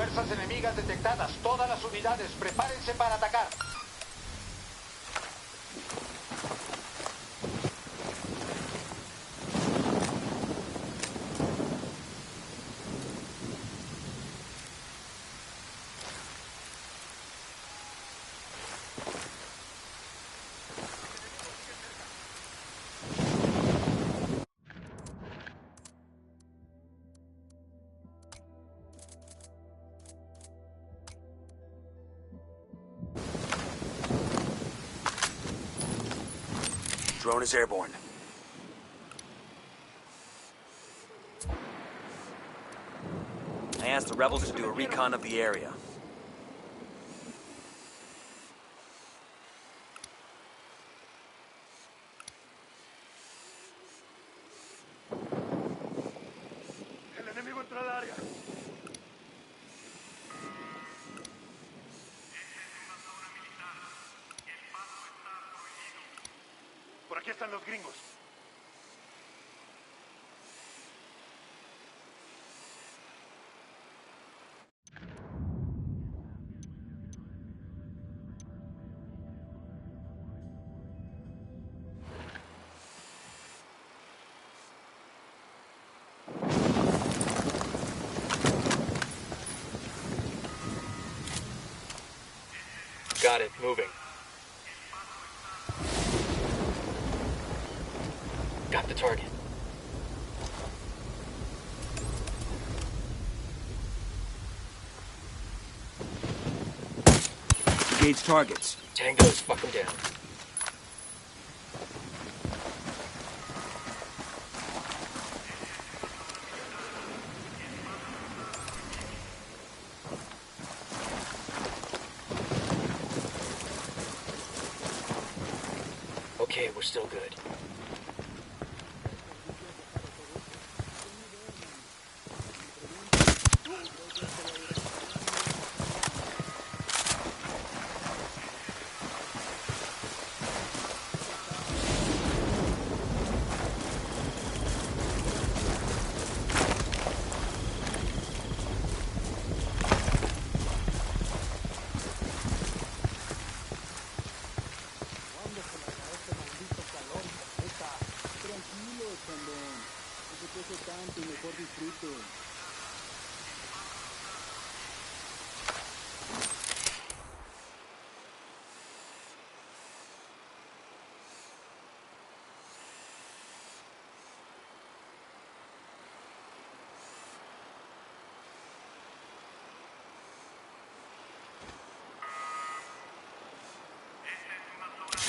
Fuerzas enemigas detectadas. Todas las unidades, prepárense para atacar. Drone is airborne. I asked the rebels to do a recon of the area. El enemigo entró al área. Por aquí están los gringos. Got it. Moving. Got the target. Engage targets. Tango's fucking down. Okay, we're still good.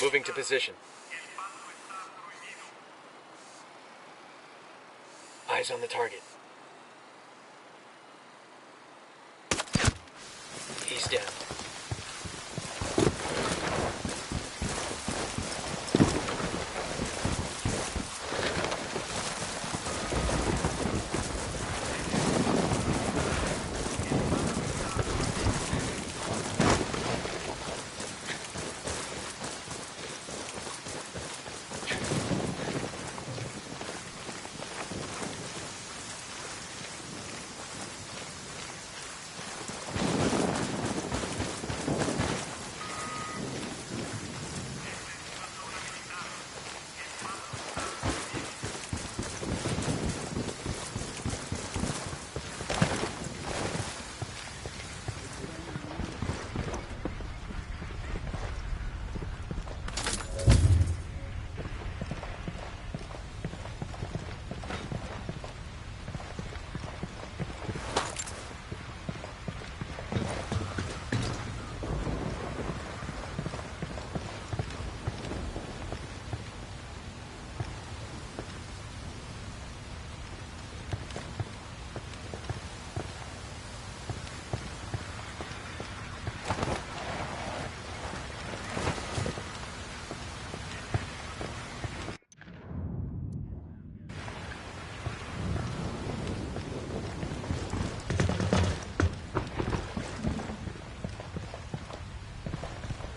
Moving to position. Eyes on the target. He's down.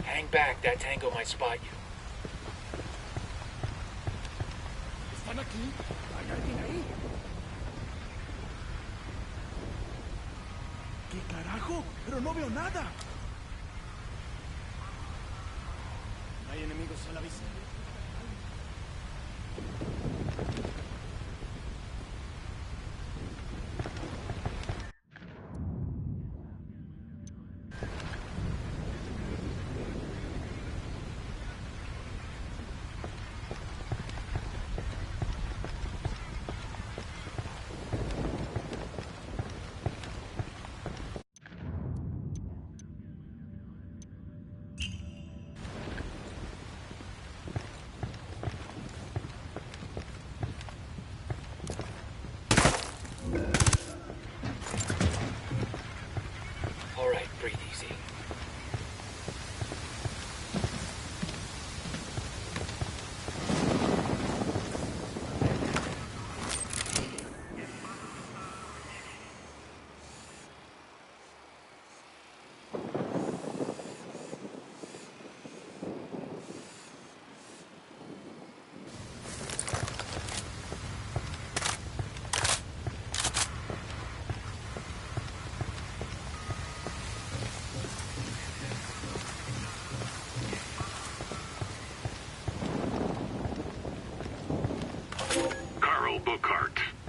Hang back, that tango might spot you. ¿Están aquí? ¿Hay alguien ahí? ¿Qué Carajo, pero no veo nada. Hay enemigos a la vista. All right, breathe easy.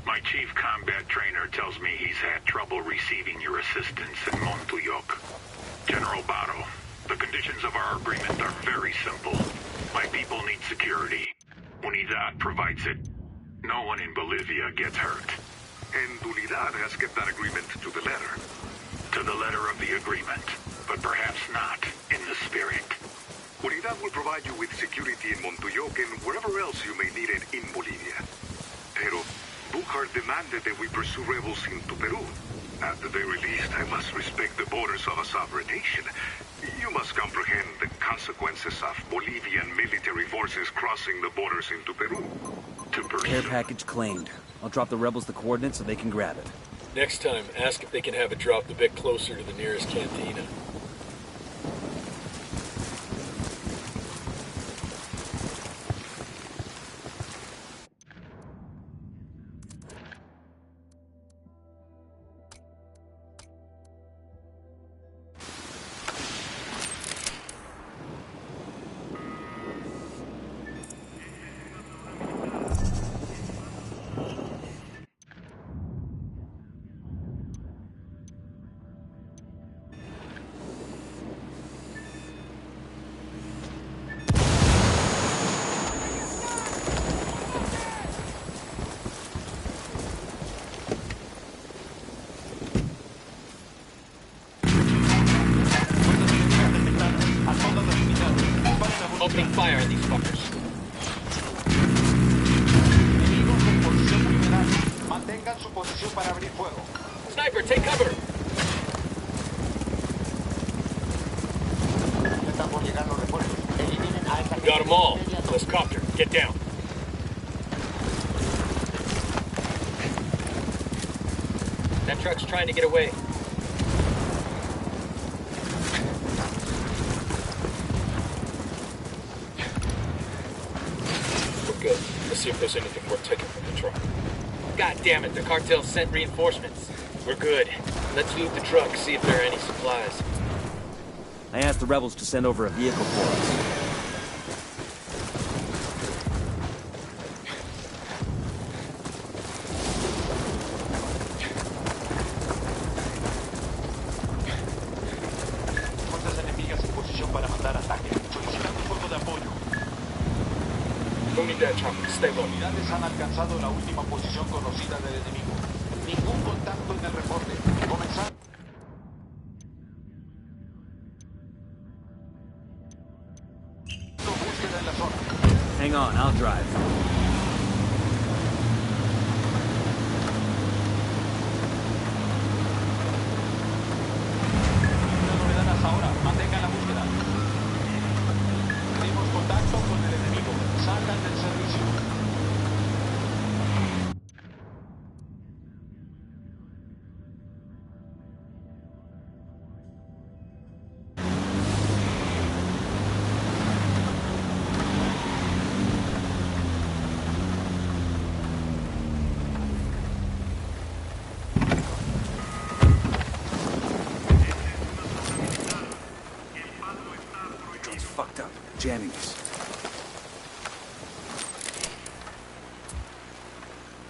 My chief combat trainer tells me he's had trouble receiving your assistance in Montuyok. General Barro, the conditions of our agreement are very simple. My people need security. Unidad provides it. No one in Bolivia gets hurt. And Unidad has kept that agreement to the letter. To the letter of the agreement, but perhaps not in the spirit. Unidad will provide you with security in Montuyok and wherever else you may need it in Bolivia. Pero Buchard demanded that we pursue rebels into Peru. At the very least, I must respect the borders of a sovereign nation. You must comprehend the consequences of Bolivian military forces crossing the borders into Peru. To Care pursue... package claimed. I'll drop the rebels the coordinates so they can grab it. Next time, ask if they can have it dropped a bit closer to the nearest cantina. Opening fire on these fuckers. Enemigos en posición vulnerable. Mantengan su posición para abrir fuego. Sniper, take cover! Están por llegar los refuerzos. Eliminen a esta Got them all. Let's copter. Get down. That truck's trying to get away. We're good. Let's see if there's anything worth taking from the truck. God damn it, the cartel sent reinforcements. We're good. Let's loot the truck, see if there are any supplies. I asked the rebels to send over a vehicle for us. Fuerzas enemigas en posición para mandar ataque. Solicitando fuego de apoyo. Unidad chopper, stay low. Unidades han alcanzado la última posición conocida del enemigo. Ningún contacto en el reporte. Comenzar. Búsqueda en la zona. Hang on, I'll drive. Una novedad hasta ahora. Mantengan la búsqueda. Tenemos contacto con el enemigo. Salgan del servicio. jamming us.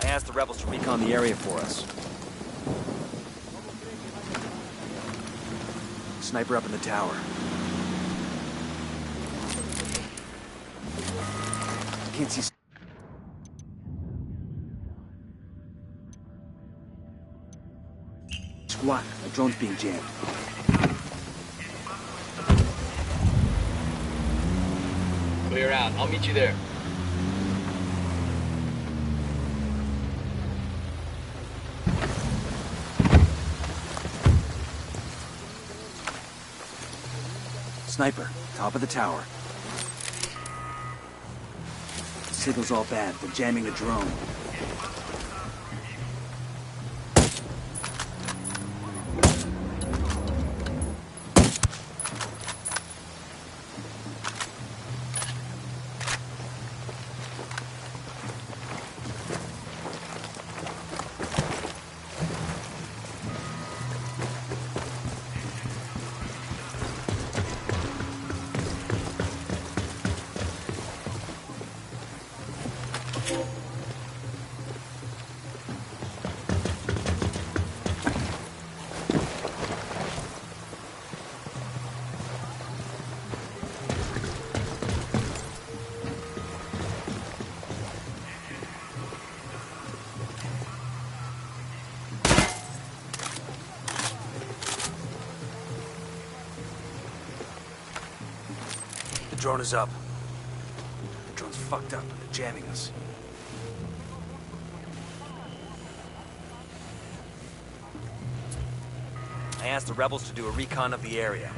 I asked the rebels to recon the area for us. Sniper up in the tower. Can't see. Squad, a drone's being jammed. Clear out. I'll meet you there. Sniper, top of the tower. The signal's all bad. They're jamming the drone. The drone is up. The drone's fucked up. They're jamming us. I asked the rebels to do a recon of the area.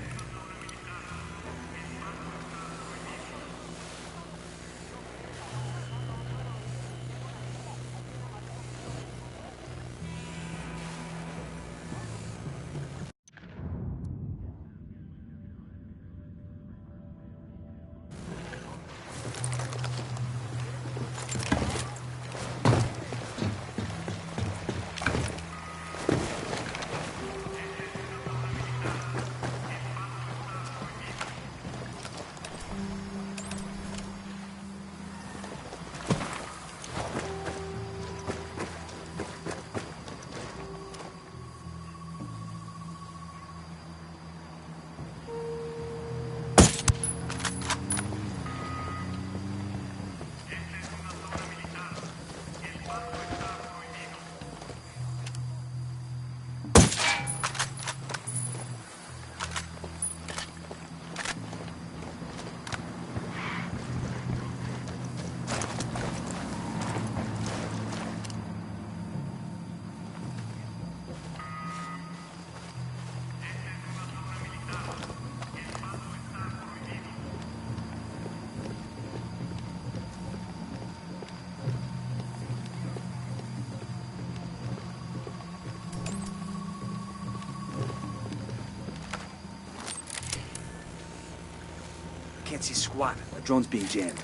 Can't see squat. The drone's being jammed.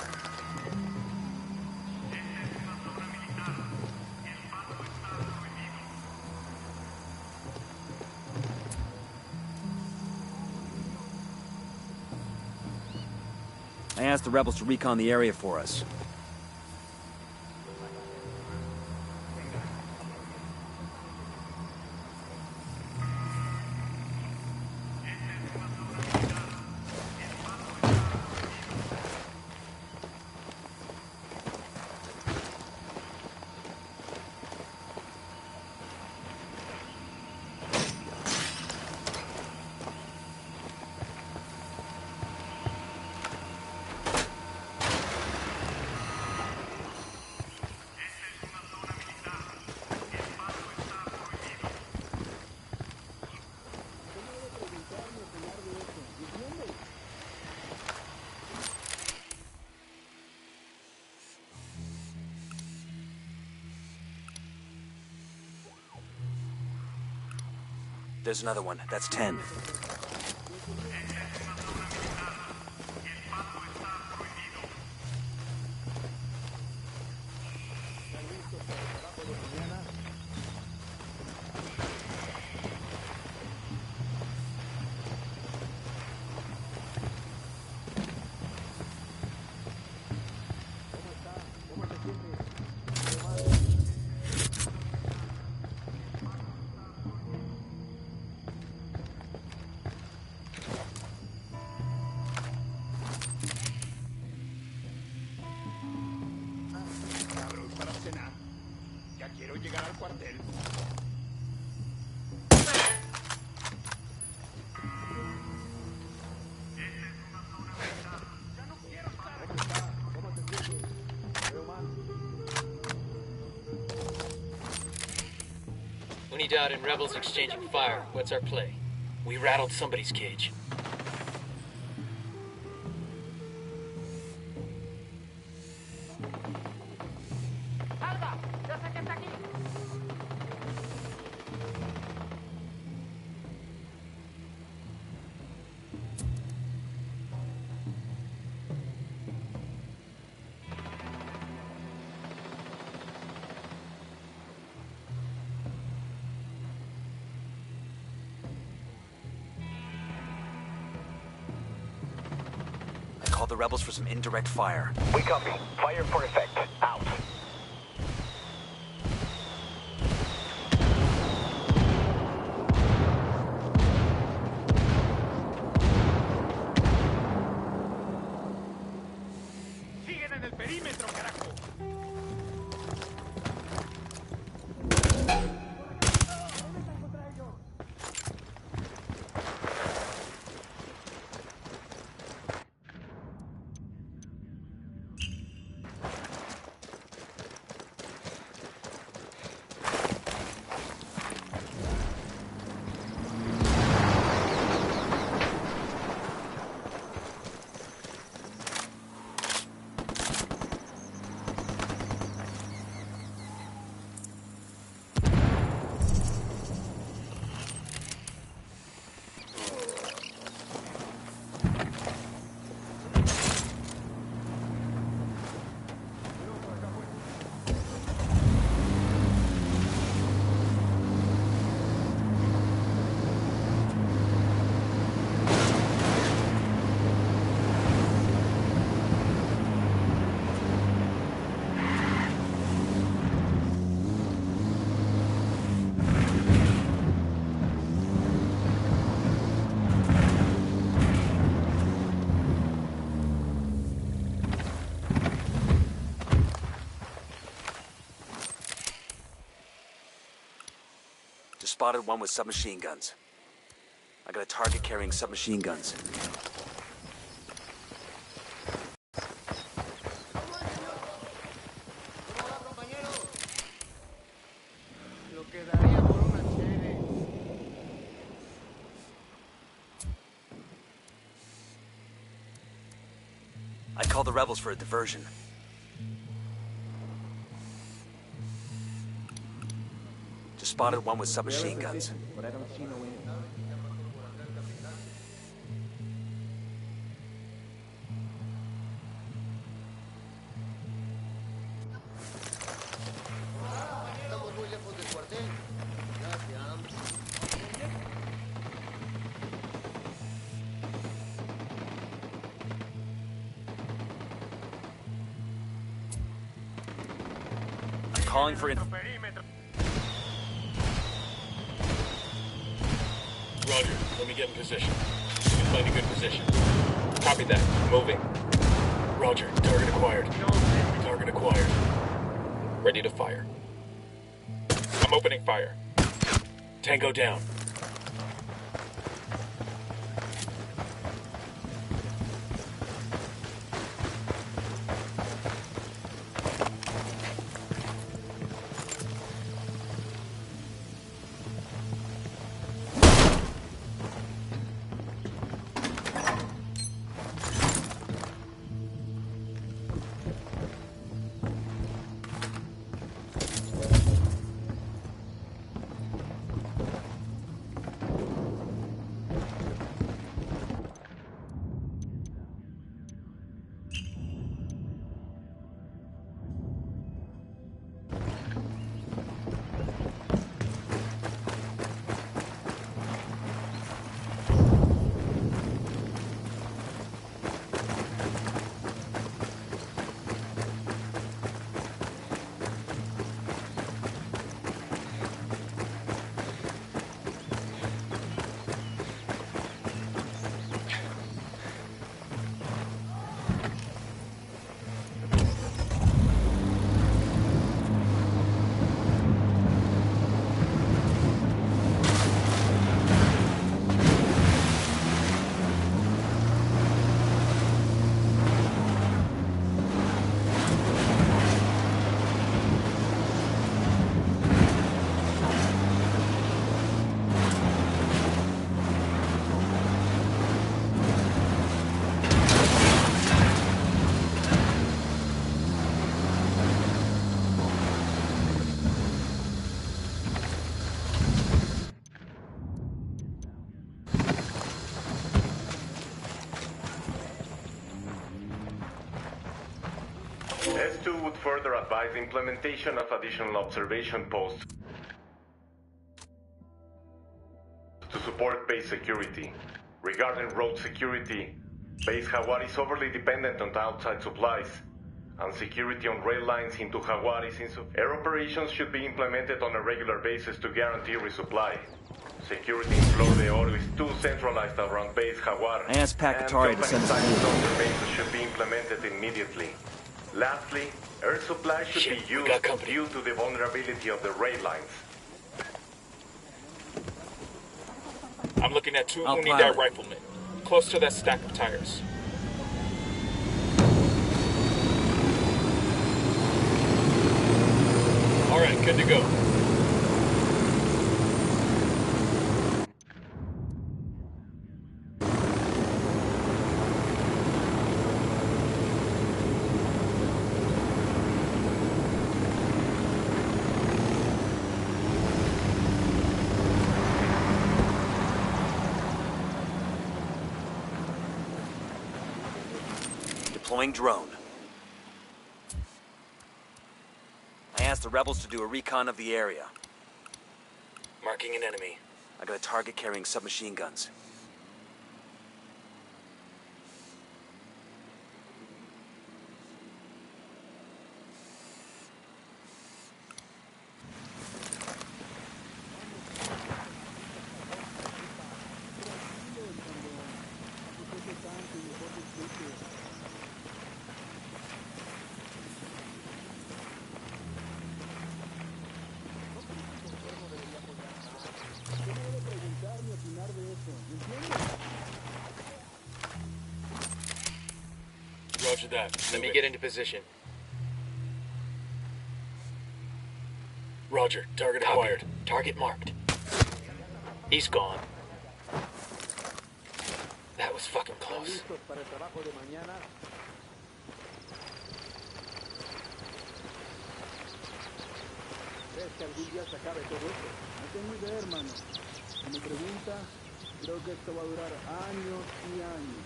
I asked the rebels to recon the area for us. There's another one. That's 10. Enemy dot and rebels exchanging fire. What's our play? We rattled somebody's cage. Call the rebels for some indirect fire. We copy. Fire for effect. Out. ¡Siguen en el perímetro, carajo! Just spotted one with submachine guns. I got a target carrying submachine guns. I'd call the rebels for a diversion. Just spotted one with submachine guns. I'm calling for Roger, let me get in position. You can find a good position. Copy that. Moving. Roger, target acquired. Target acquired. Ready to fire. I'm opening fire. Tango down. S2 would further advise implementation of additional observation posts to support base security. Regarding road security, Base Jaguar is overly dependent on outside supplies, and security on rail lines into Jaguar is insufficient. Air operations should be implemented on a regular basis to guarantee resupply. Security in Flor de Oro is too centralized around Base Jaguar. I asked Pacatari to send us food. Bases should be implemented immediately. Lastly, air supply should be used due to the vulnerability of the rail lines. I'm looking at two I'll Unidad pilot. riflemen, close to that stack of tires. All right, good to go. Deploying drone. I asked the rebels to do a recon of the area. Marking an enemy. I got a target carrying submachine guns. Roger that. Let me get into position. Roger. Target acquired. Target marked. He's gone. That was fucking close. ¿Crees que algún día se acabe todo esto? No tengo idea, hermano. Si me pregunta, creo que esto va a durar años y años.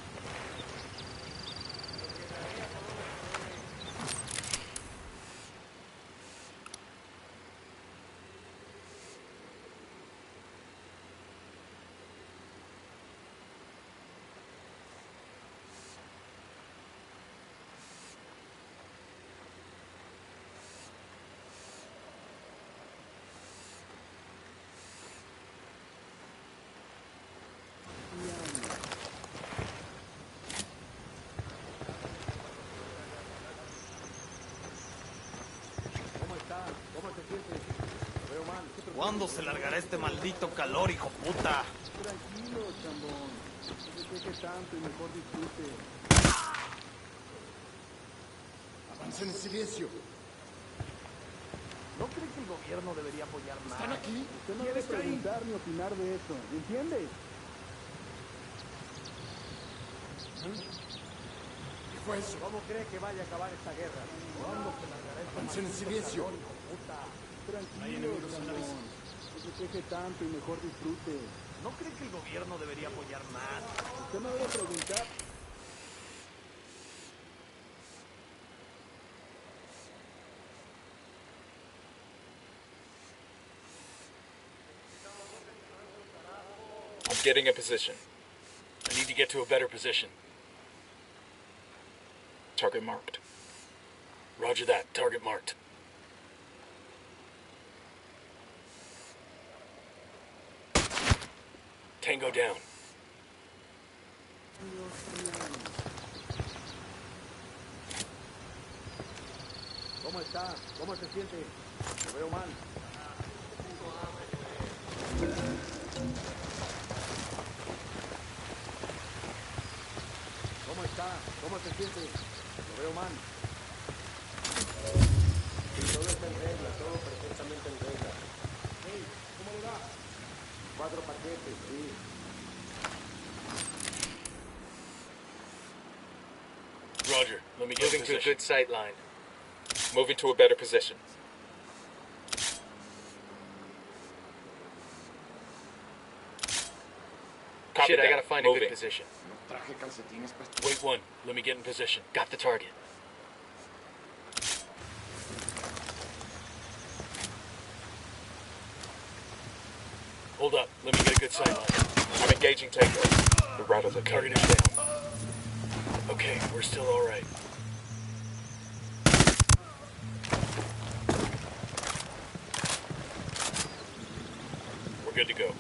¿Cuándo se largará este maldito calor, hijo puta? Tranquilo, chambón. No se queje tanto y mejor disfrute. Avancen en silencio. ¿No cree que el gobierno debería apoyar más? ¿Están aquí? Usted no debe preguntar ni opinar de eso. ¿Entiende? ¿Qué fue eso? ¿Cómo cree que vaya a acabar esta guerra? ¿Cuándo se largará este Avancen en silencio. calor, hijo puta? Tranquilo, chambón. No se queje tanto y mejor disfrute. ¿No cree que el gobierno debería apoyar más? Usted no debe preguntar. I'm getting a position. I need to get to a better position. Target marked. Roger that. Target marked. Tango down. ¿Cómo está? ¿Cómo se siente? Lo veo mal. ¿Cómo está? ¿Cómo se siente? Lo veo mal. Todo está en regla, todo perfectamente en regla. Hey, ¿cómo le va? 4 paquetes, sí. Roger. Let me get moving to a good sight line. Moving to a better position. Copy Shit, that. I gotta find a good position. Wait one. Let me get in position. Got the target. good sight line. I'm engaging Tango. The route the target is down. Okay, we're still alright. We're good to go.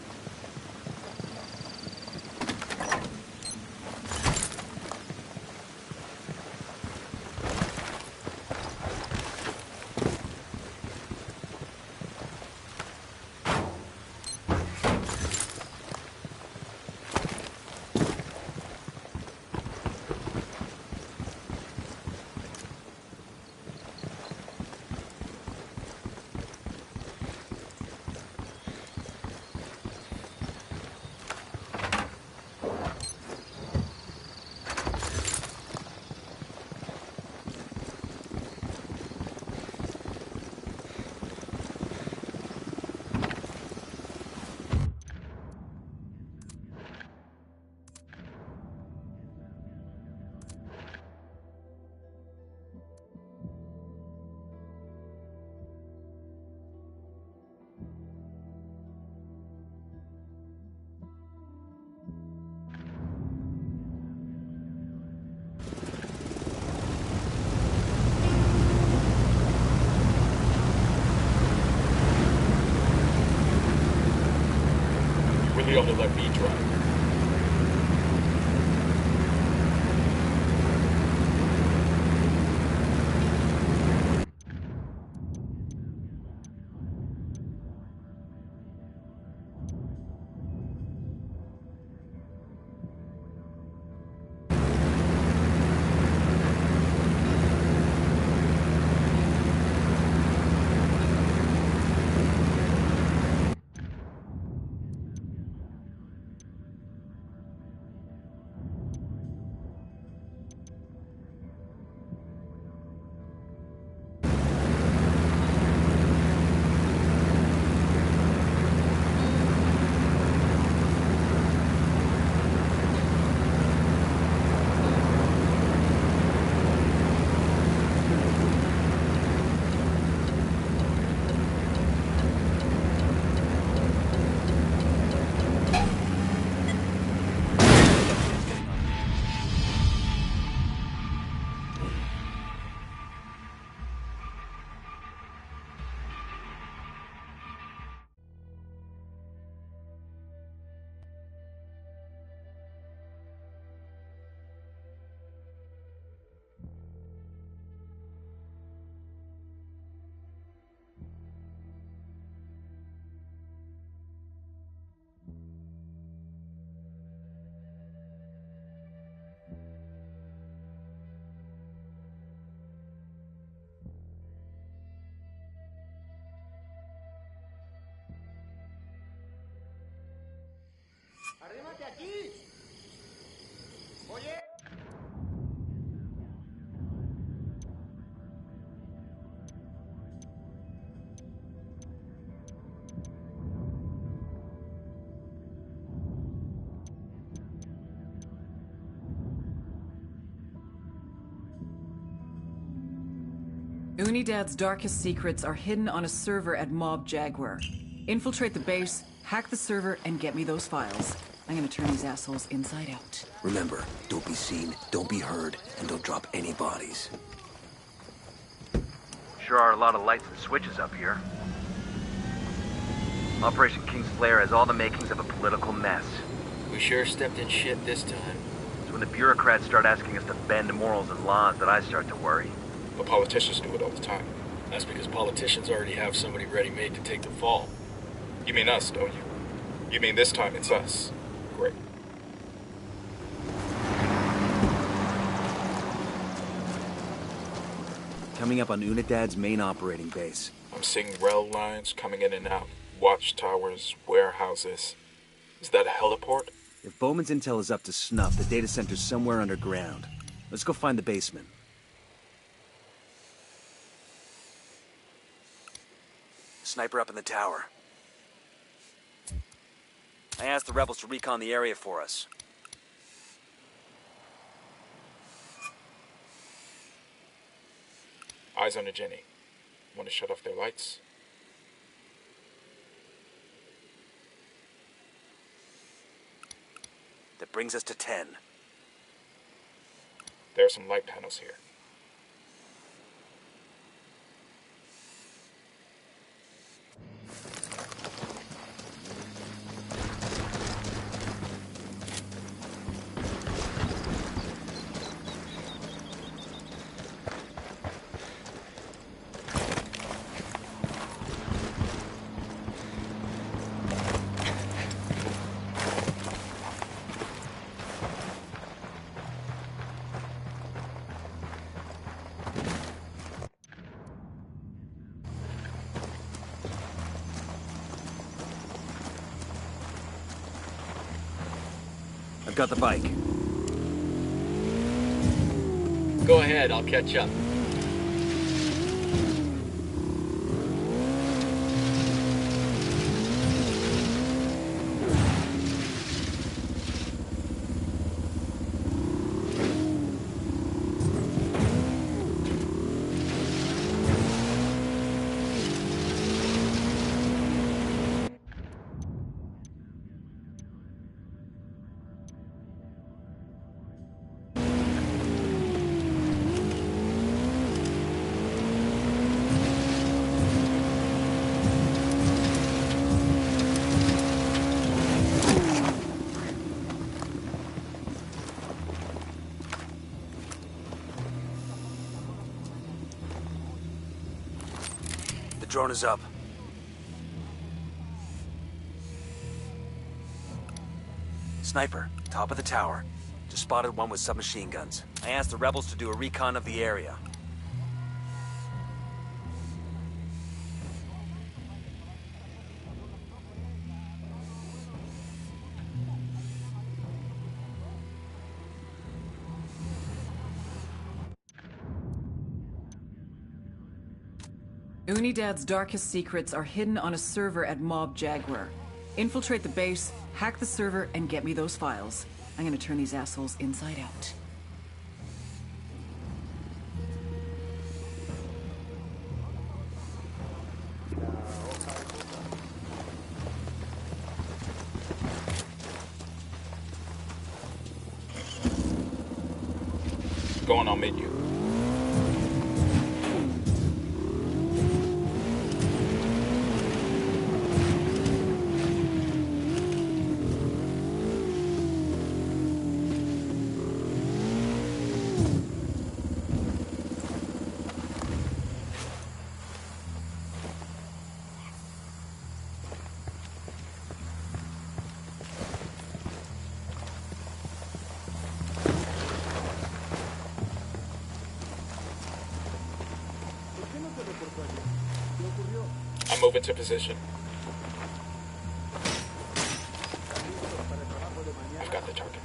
Really ought to let me drive. ¡Arrímate aquí! ¡Oye! Unidad's darkest secrets are hidden on a server at Mob Jaguar. Infiltrate the base, hack the server, and get me those files. I'm gonna turn these assholes inside out. Remember, don't be seen, don't be heard, and don't drop any bodies. Sure are a lot of lights and switches up here. Operation King's Flare has all the makings of a political mess. We sure stepped in shit this time. It's when the bureaucrats start asking us to bend morals and laws that I start to worry. But politicians do it all the time. That's because politicians already have somebody ready-made to take the fall. You mean us, don't you? You mean this time it's us. Great. Coming up on Unidad's main operating base. I'm seeing rail lines coming in and out. Watchtowers, warehouses. Is that a heliport? If Bowman's intel is up to snuff, the data center's somewhere underground. Let's go find the basement. Sniper up in the tower. I asked the rebels to recon the area for us. Eyes on a Jenny. Want to shut off their lights? that brings us to 10. There are some light panels here. I've got the bike. Go ahead, I'll catch up. The drone is up. Sniper, top of the tower. Just spotted one with submachine guns. I asked the rebels to do a recon of the area. Unidad's darkest secrets are hidden on a server at Mob Jaguar. Infiltrate the base, hack the server, and get me those files. I'm gonna turn these assholes inside out. Go on, I'll meet you. I'm moving to position. I've got the target.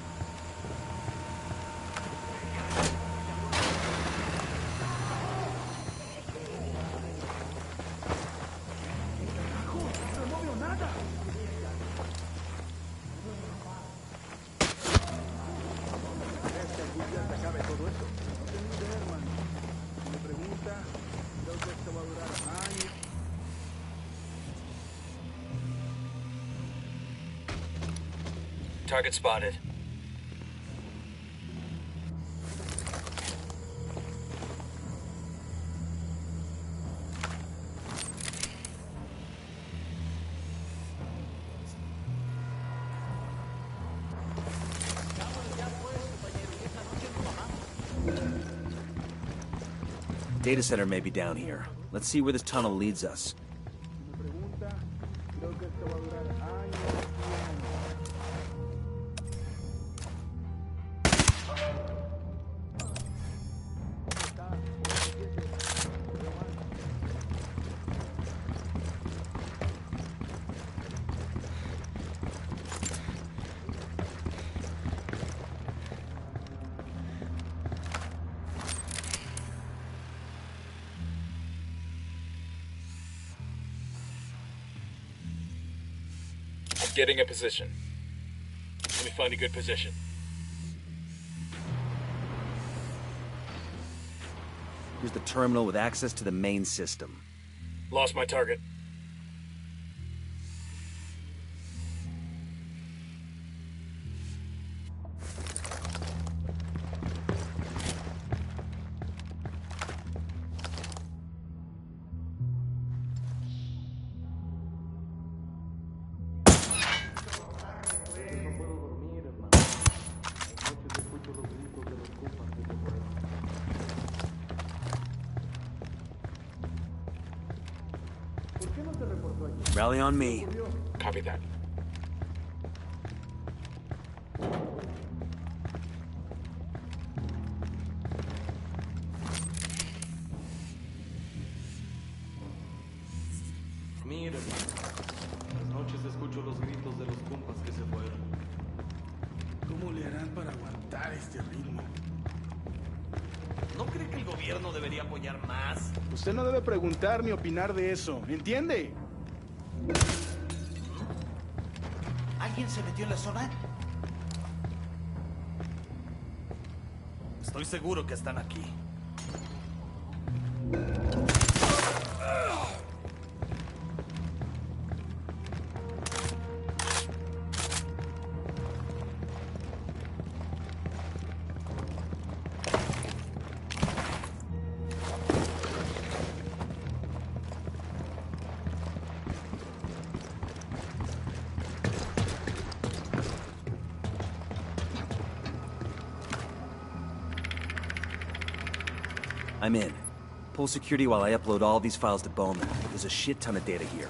Target spotted. Data center may be down here. Let's see where this tunnel leads us. Getting a position. Let me find a good position. Here's the terminal with access to the main system. Lost my target. Rally on me. Copy that. Miren, las noches escucho los gritos de los compas que se fueron. ¿Cómo le harán para aguantar este ritmo? ¿No cree que el gobierno debería apoyar más? Usted no debe preguntar ni opinar de eso, ¿entiende? ¿Alguien se metió en la zona? Estoy seguro que están aquí. I'm in. Pull security while I upload all these files to Bowman. There's a shit ton of data here.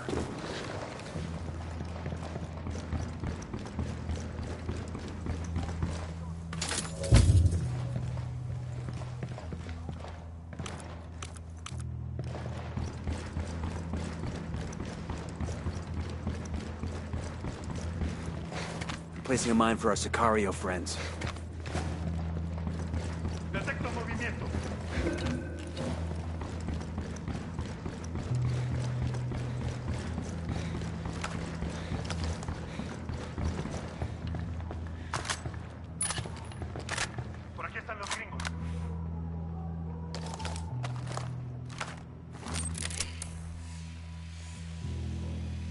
Placing a mine for our Sicario friends. Detecto movimiento. Por aquí están los gringos.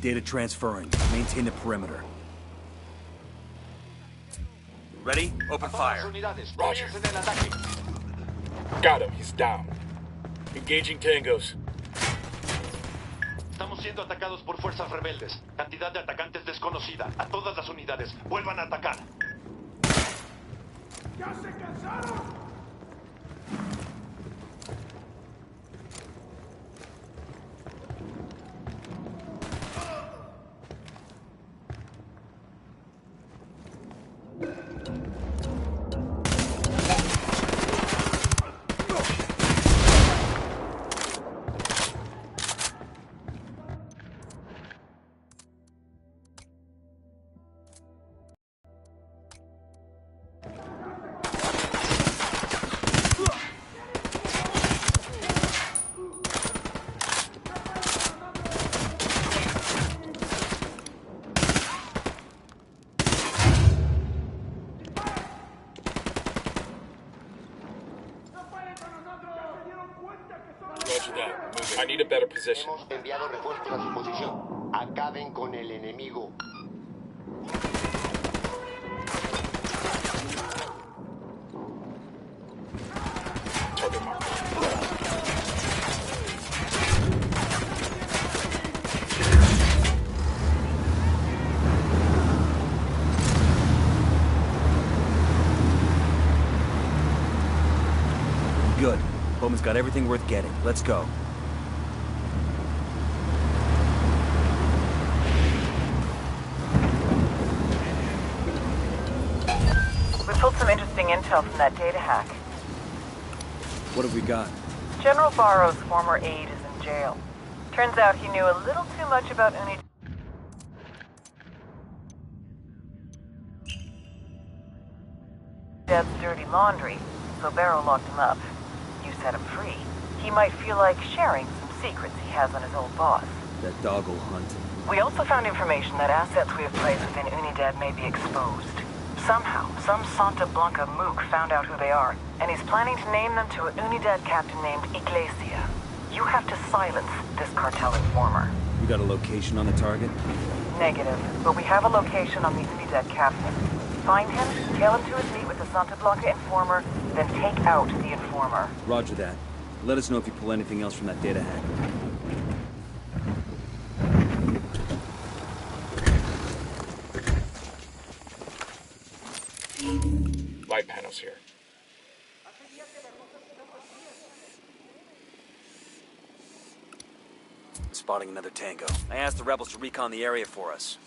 Data transferring. Maintain the perimeter. Ready? Open fire. Unidades, Roger. pónganse en el ataque. Got him. He's down. Engaging tangos. Estamos siendo atacados por fuerzas rebeldes. Cantidad de atacantes desconocida. A todas las unidades, vuelvan a atacar. ¡Ya se cansaron! Roger that. Moving. I need a better position. Hemos enviado refuerzos a su posición. Acaben con el enemigo. Target mark. Good. Bowman's got everything worth getting. Let's go. We pulled some interesting intel from that data hack. What have we got? General Barrow's former aide is in jail. Turns out he knew a little too much about Unidad's dirty laundry, so Barrow locked him up. You set him free. He might feel like sharing some secrets he has on his old boss. That dog will hunt. We also found information that assets we have placed within Unidad may be exposed. Somehow, some Santa Blanca mook found out who they are, and he's planning to name them to a Unidad captain named Iglesia. You have to silence this cartel informer. You got a location on the target? Negative, but we have a location on the Unidad captain. Find him, tail him to his meet with the Santa Blanca informer, then take out the informer. Roger that. Let us know if you pull anything else from that data hack. Light panels here. Spotting another tango. I asked the rebels to recon the area for us.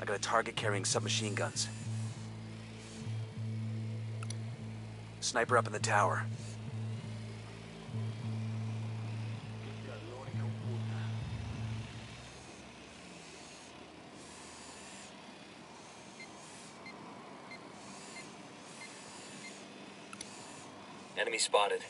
I got a target carrying submachine guns. Sniper up in the tower. Enemy spotted.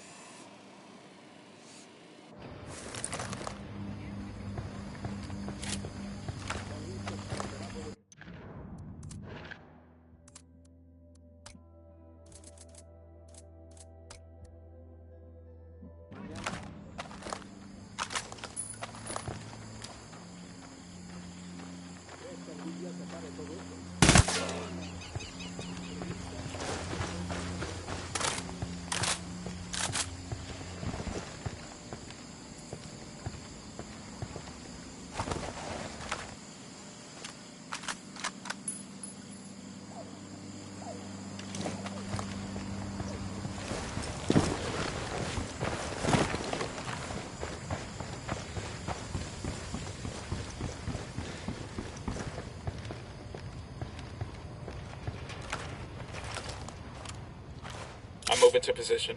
I'm moving to position.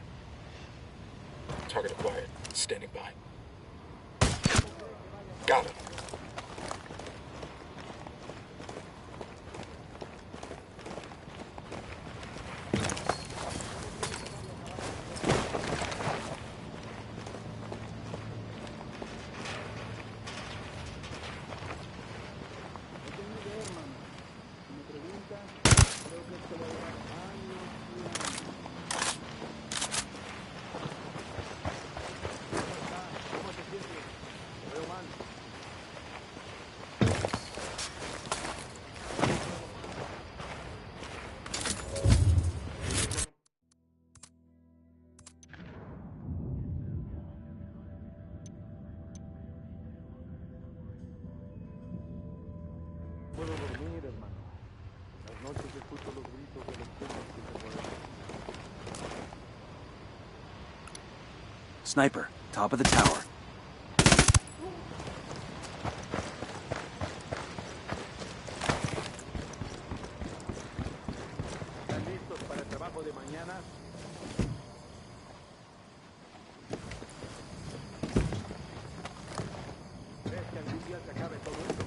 Target acquired. Standing by. Got him. Puedo dormir, hermano. Las noches escucho los gritos de los pumas que se mueven. Sniper, top of the tower. ¿Están listos para el trabajo de mañana? ¿Crees que algún día se acabe todo esto?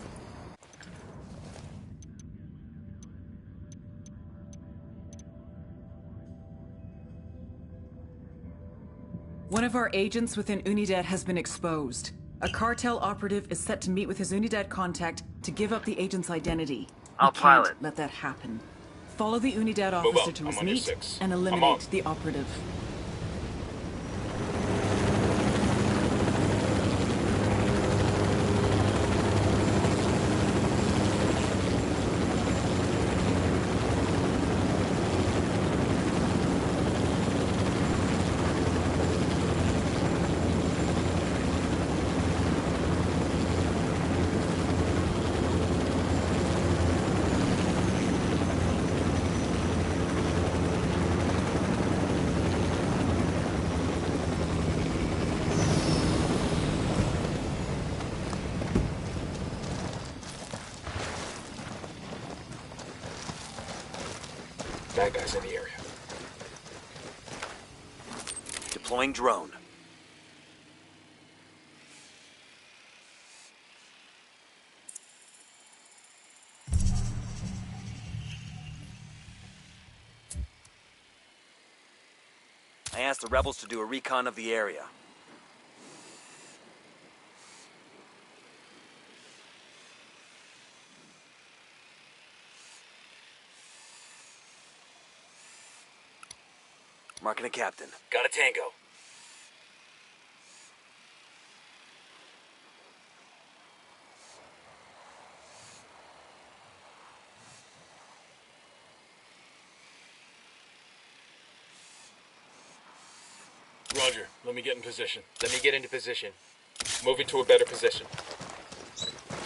One of our agents within Unidad has been exposed. A cartel operative is set to meet with his Unidad contact to give up the agent's identity. I'll We can't pilot. let that happen. Follow the Unidad Move officer up. to I'm his on your meet 6. and I'm on. eliminate the operative. Bad guys in the area. Deploying drone. I asked the rebels to do a recon of the area. Marking a captain. Got a tango. Roger. Let me get in position. Let me get into position. Moving to a better position.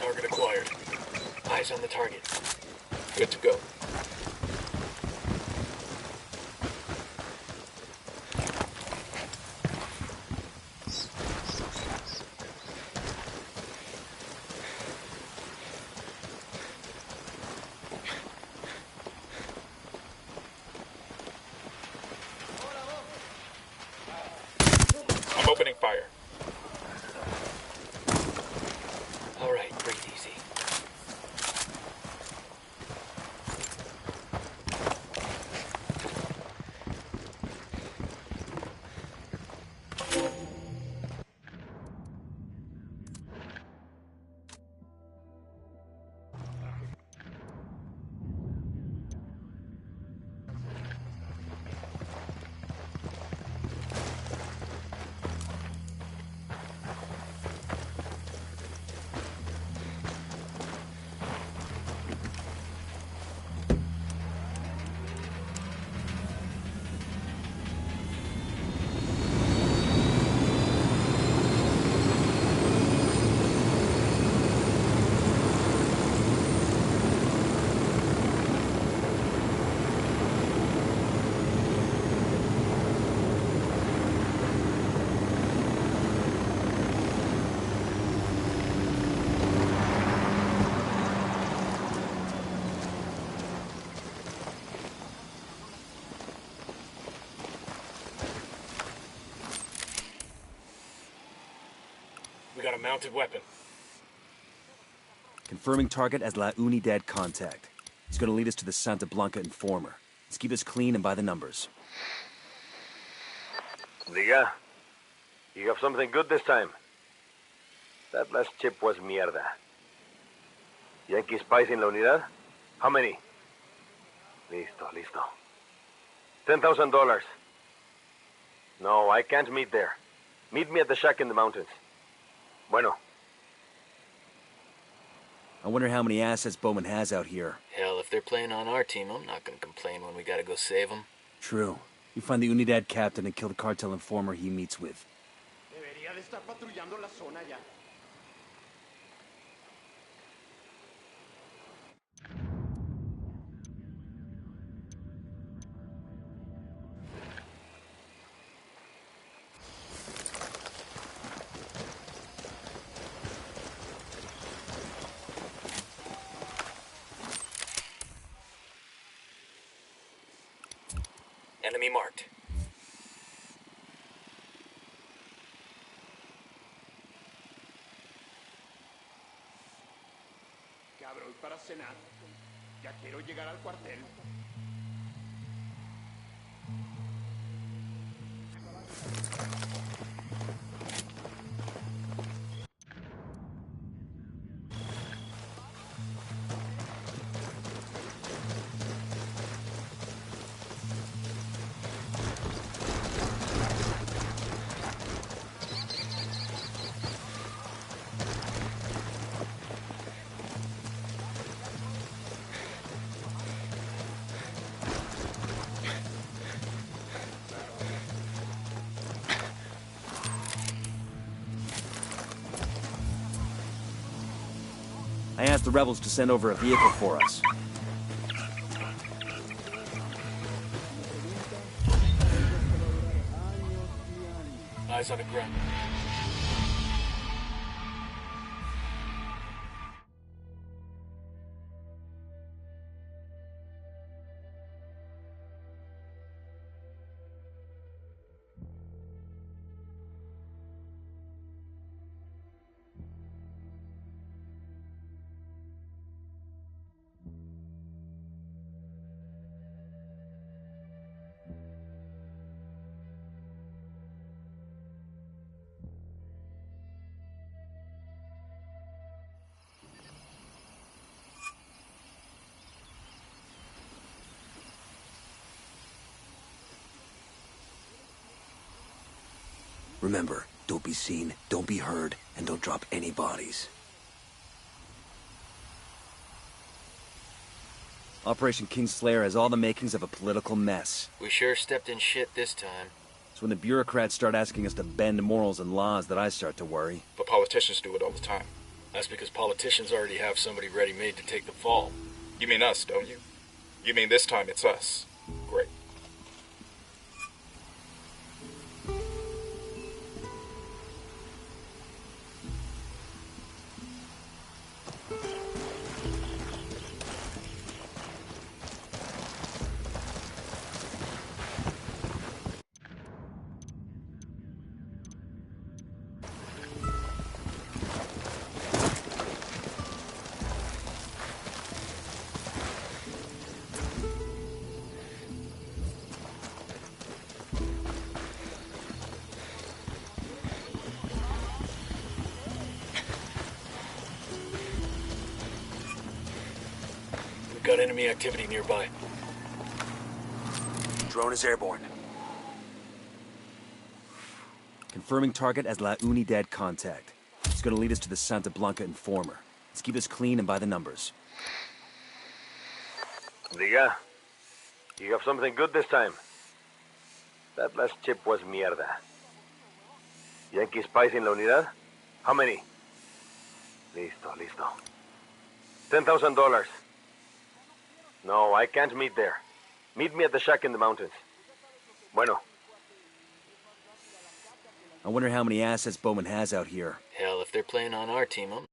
Target acquired. Eyes on the target. Good to go. I'm opening fire. All right, breathe easy. We got a mounted weapon. Confirming target as La Unidad contact. He's gonna lead us to the Santa Blanca informer. Let's keep us clean and by the numbers. Diga, you have something good this time. That last chip was mierda. Yankee spies in la unidad? How many? Listo, listo. $10,000. No, I can't meet there. Meet me at the shack in the mountains. Bueno. I wonder how many assets Bowman has out here. Hell, if they're playing on our team, I'm not gonna complain when we gotta go save them. True. You find the Unidad captain and kill the cartel informer he meets with. Debería de estar patrullando la zona ya. Enemy marked. Cabrón, para cenar. Ya quiero llegar al cuartel. I asked the rebels to send over a vehicle for us. Eyes on the ground. Remember, don't be seen, don't be heard, and don't drop any bodies. Operation Kingslayer has all the makings of a political mess. We sure stepped in shit this time. It's when the bureaucrats start asking us to bend morals and laws that I start to worry. But politicians do it all the time. That's because politicians already have somebody ready-made to take the fall. You mean us, don't you? You mean this time it's us. Great. Got enemy activity nearby. Drone is airborne. Confirming target as La Unidad contact. It's gonna lead us to the Santa Blanca informer. Let's keep this clean and by the numbers. Diga, you have something good this time. That last chip was mierda. Yankee spies in la unidad? How many? Listo. $10,000. No, I can't meet there. Meet me at the shack in the mountains. Bueno. I wonder how many assets Bowman has out here. Hell, if they're playing on our team, I'm...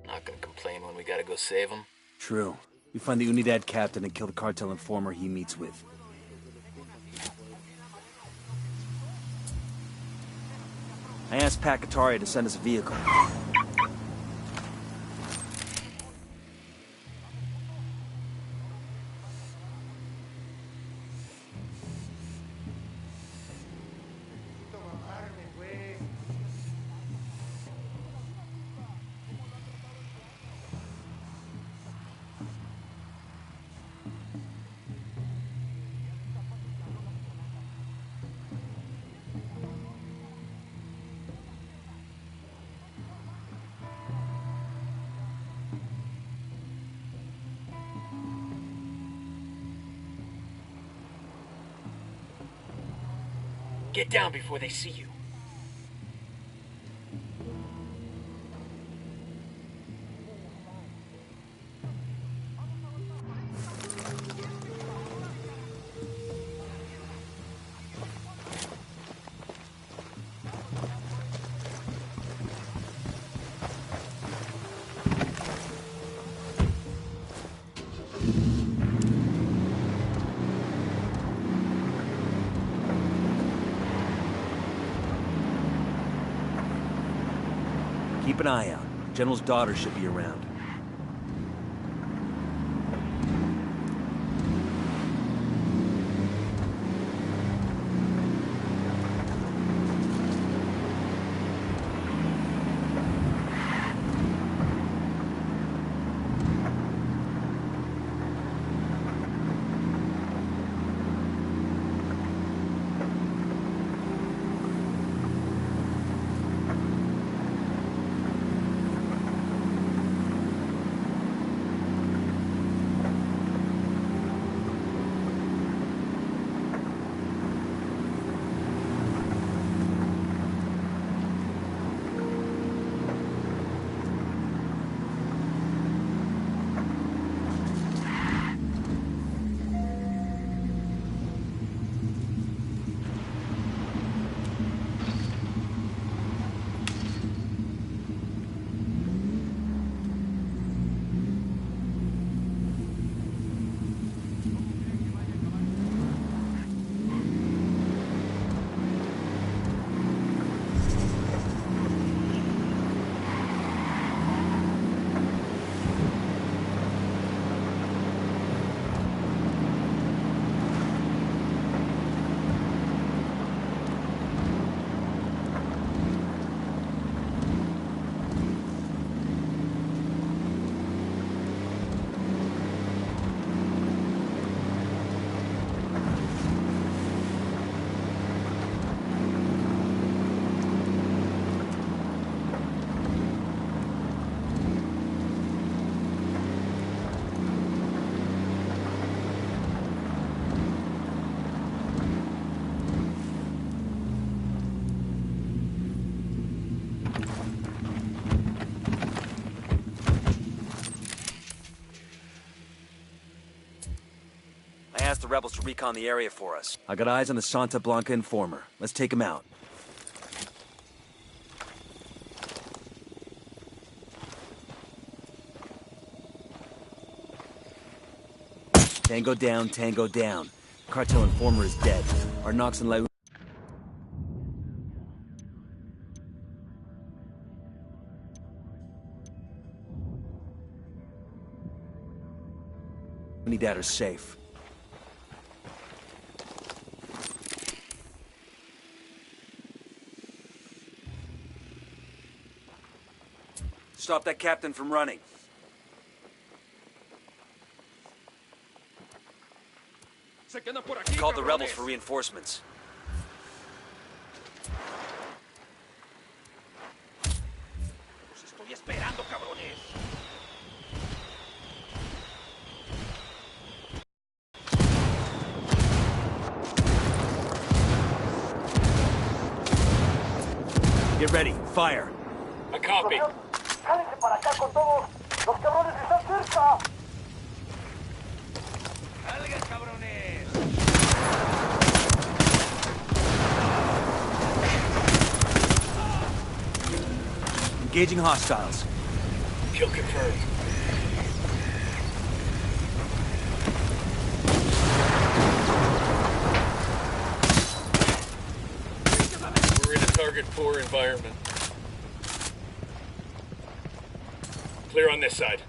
Not gonna complain when we gotta go save him. True. We find the Unidad captain and kill the cartel informer he meets with. I asked Pat Kataria to send us a vehicle. Get down before they see you. Keep an eye out. General's daughter should be around. the rebels to recon the area for us. I got eyes on the Santa Blanca informer. Let's take him out. Tango down, tango down. Cartel informer is dead. Our Knox and La Unidad are safe. Stop that captain from running. Called the rebels for reinforcements. Estoy esperando, cabrones. Get ready. Fire. A copy. ¡Jálense para acá con todos! ¡Los cabrones están cerca! ¡Salgan, cabrones! Engaging hostiles. Kill confirmed. We're in a Target 4 environment. Clear on this side.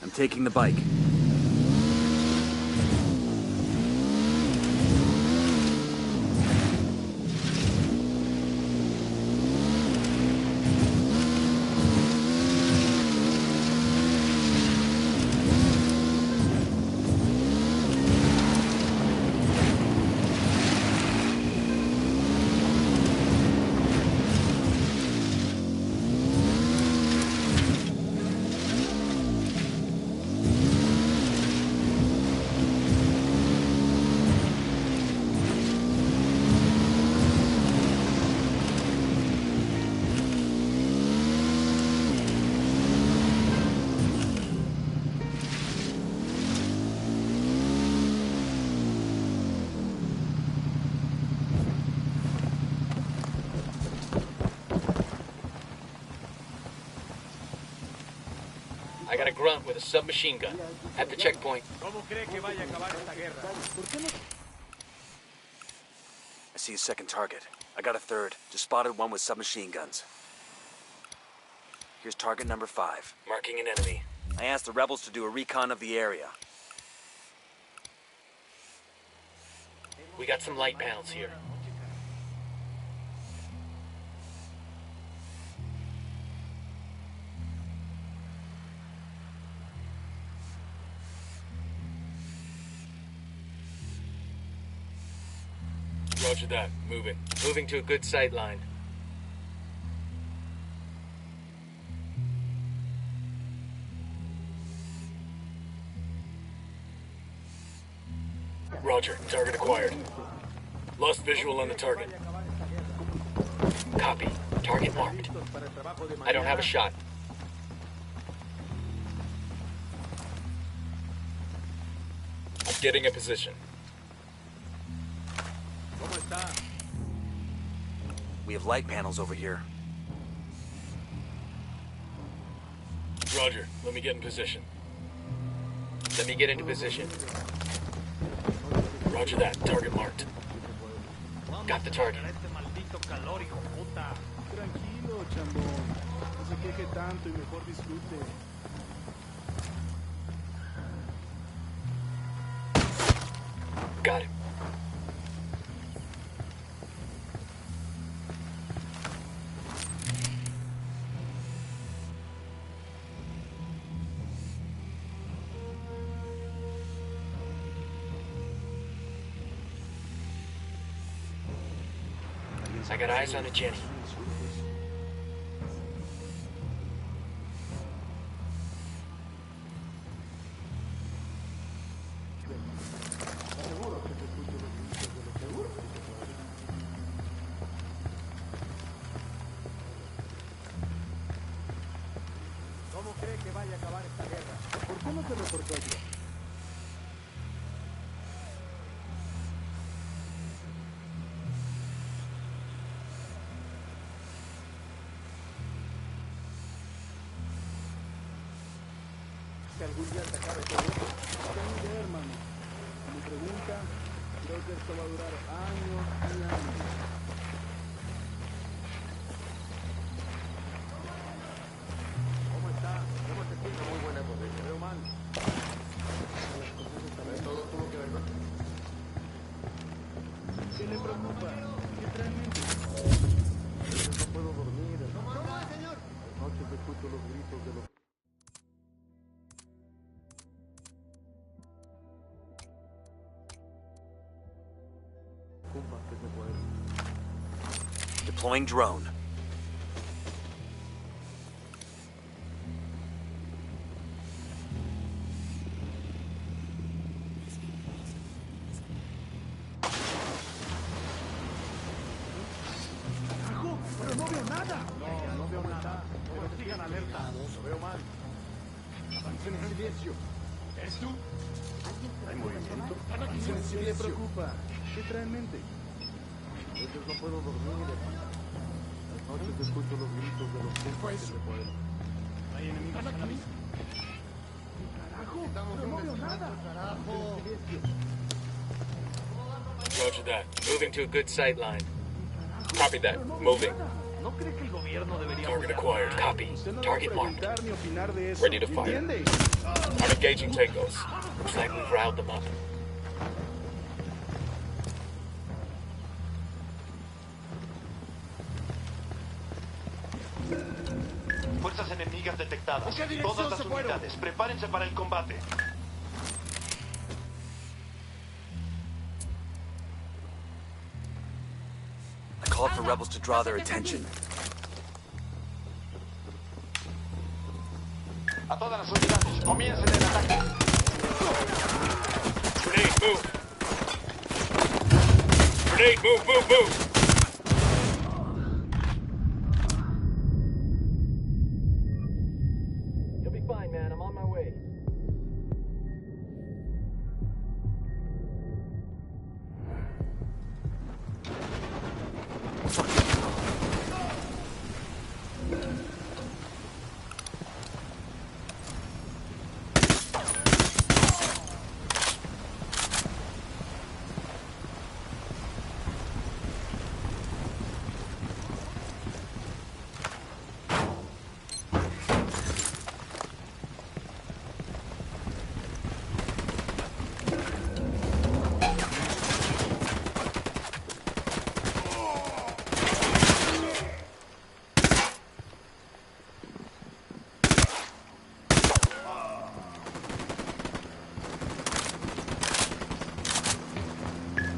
I'm taking the bike. I got a grunt with a submachine gun. At the checkpoint. I see a second target. I got a third. Just spotted one with submachine guns. Here's target number 5. Marking an enemy. I asked the rebels to do a recon of the area. We got some light panels here. Roger that. Moving. Moving to a good sight line. Roger. Target acquired. Lost visual on the target. Copy. Target marked. I don't have a shot. I'm getting a position. We have light panels over here. Roger. Let me get in position. Let me get into position. Roger that. Target marked. Got the target. Tranquilo, chambón. No se queje tanto y mejor disfrute. Got it. I got eyes on a Jenny. ¿Cómo cree que vaya a acabar esta guerra? ¿Por qué no se reportó yo? Que algún día se acabe todo esto. Tengo idea, hermano. Mi pregunta, creo que esto va a durar años y años. ¿Cómo está? ¿Cómo se siente? Muy buena cosecha. Veo mal. Las cosechas también. Todo tuvo que ver con... ¿Qué le preocupa? ¿Qué realmente? No puedo dormir. ¿Cómo está, señor? Las noches escucho los gritos de los... Deploying drone. Pero no veo nada. No veo nada. Pero sigan alertados. Veo mal. Avancen en silencio. ¿Es tú? ¿Hay movimiento? ¿Qué le preocupa? ¿Qué trae en mente? A veces no puedo dormir, hermano. Las noches escucho los gritos de los compas que se pueden. ¿Hay enemigos aquí? ¿Qué carajo? Pero no veo nada. Carajo. Roger that. Moving to a good sight line. Copy that. Moving. ¿No cree que el gobierno debería... Target acquired. Copy. Target marked. ni opinar de eso? Ready to fire. I'm engaging tangos. Looks like we've riled them up. Fuerzas enemigas detectadas. Todas las unidades, prepárense para el combate. I called for rebels to draw their attention. A todas las unidades, comiencen el ataque. Grenade, move! Grenade, move, move, move! You'll be fine, man. I'm on my way.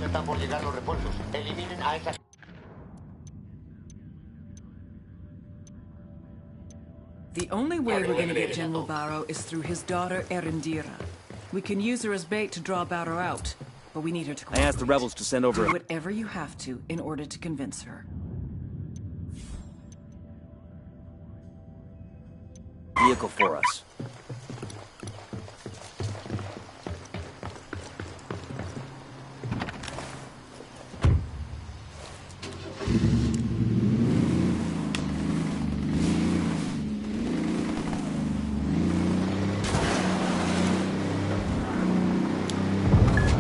Están por llegar los refuerzos. Eliminen a esa... The only way we're going to get General Barrow is through his daughter, Erendira. We can use her as bait to draw Barrow out, but we need her to cooperate. I asked the rebels to send over... Do whatever you have to in order to convince her. Vehicle for us.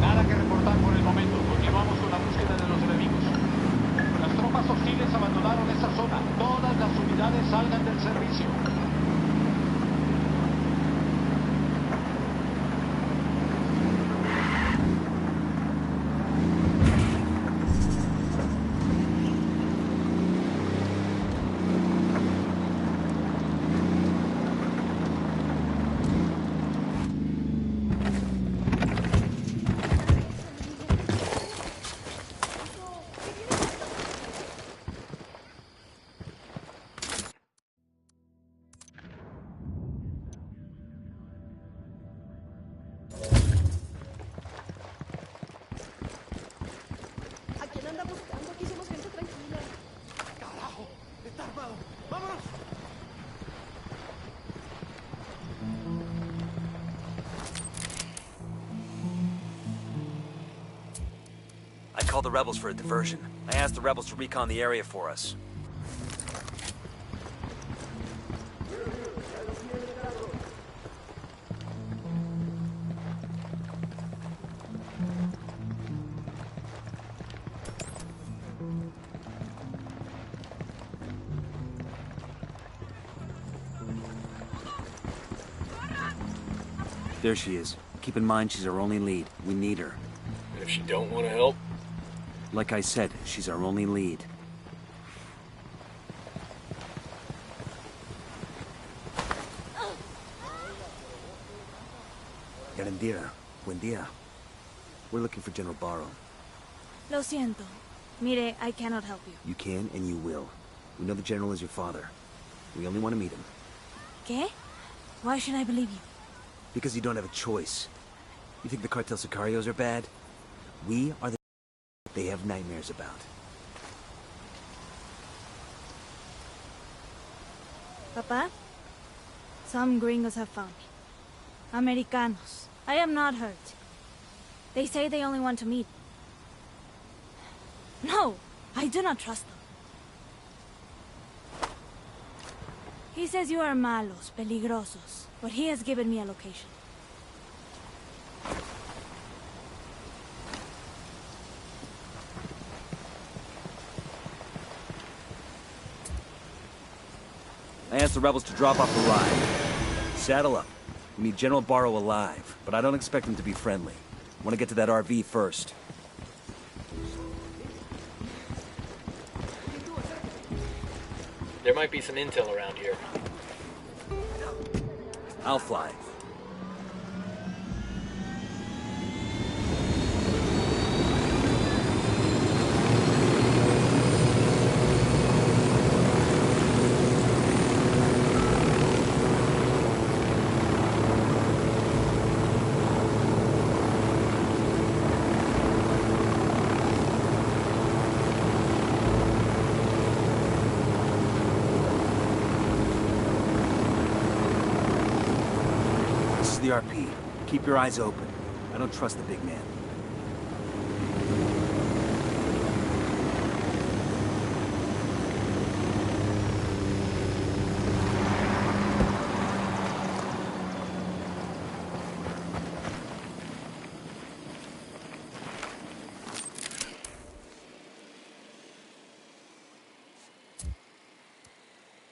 Nada que reportar por el momento. Continuamos con la búsqueda de los enemigos. Las tropas hostiles abandonaron esa zona. Todas las unidades salgan del servicio. called the rebels for a diversion. I asked the rebels to recon the area for us. There she is. Keep in mind she's our only lead. We need her. And if she don't want to help? Like I said, she's our only lead. Garandira, buen día. We're looking for General Barrow. Lo siento. Mire, I cannot help you. You can and you will. We know the General is your father. We only want to meet him. ¿Qué? Why should I believe you? Because you don't have a choice. You think the cartel sicarios are bad? We are the they have nightmares about. Papa? Some gringos have found me. Americanos. I am not hurt. They say they only want to meet. No, I do not trust them. He says you are malos, peligrosos, but he has given me a location. I asked the rebels to drop off the ride. Saddle up. We need General Barrow alive, but I don't expect him to be friendly. I want to get to that RV first. There might be some intel around here. I'll fly. The RP. Keep your eyes open. I don't trust the big man.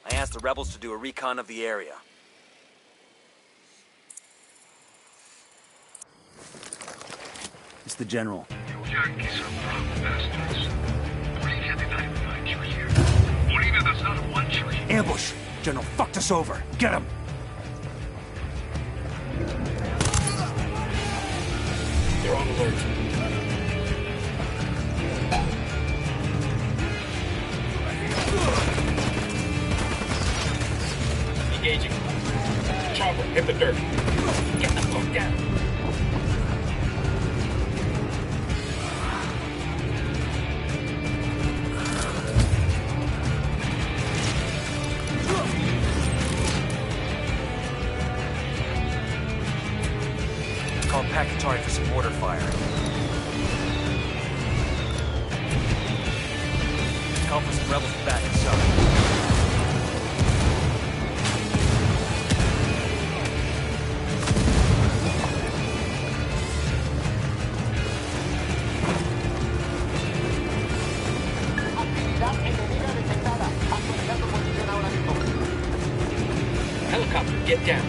I asked the rebels to do a recon of the area. It's the General. You Yankees are broke bastards. Bolivia did not invite you here. Bolivia does not want you here. Ambush! General fucked us over. Get him! They're on alert. Engaging. Chopper, hit the dirt. Get the fuck down. Call Pakatari for some mortar fire. Call for some rebels back inside. Helicopter, get down.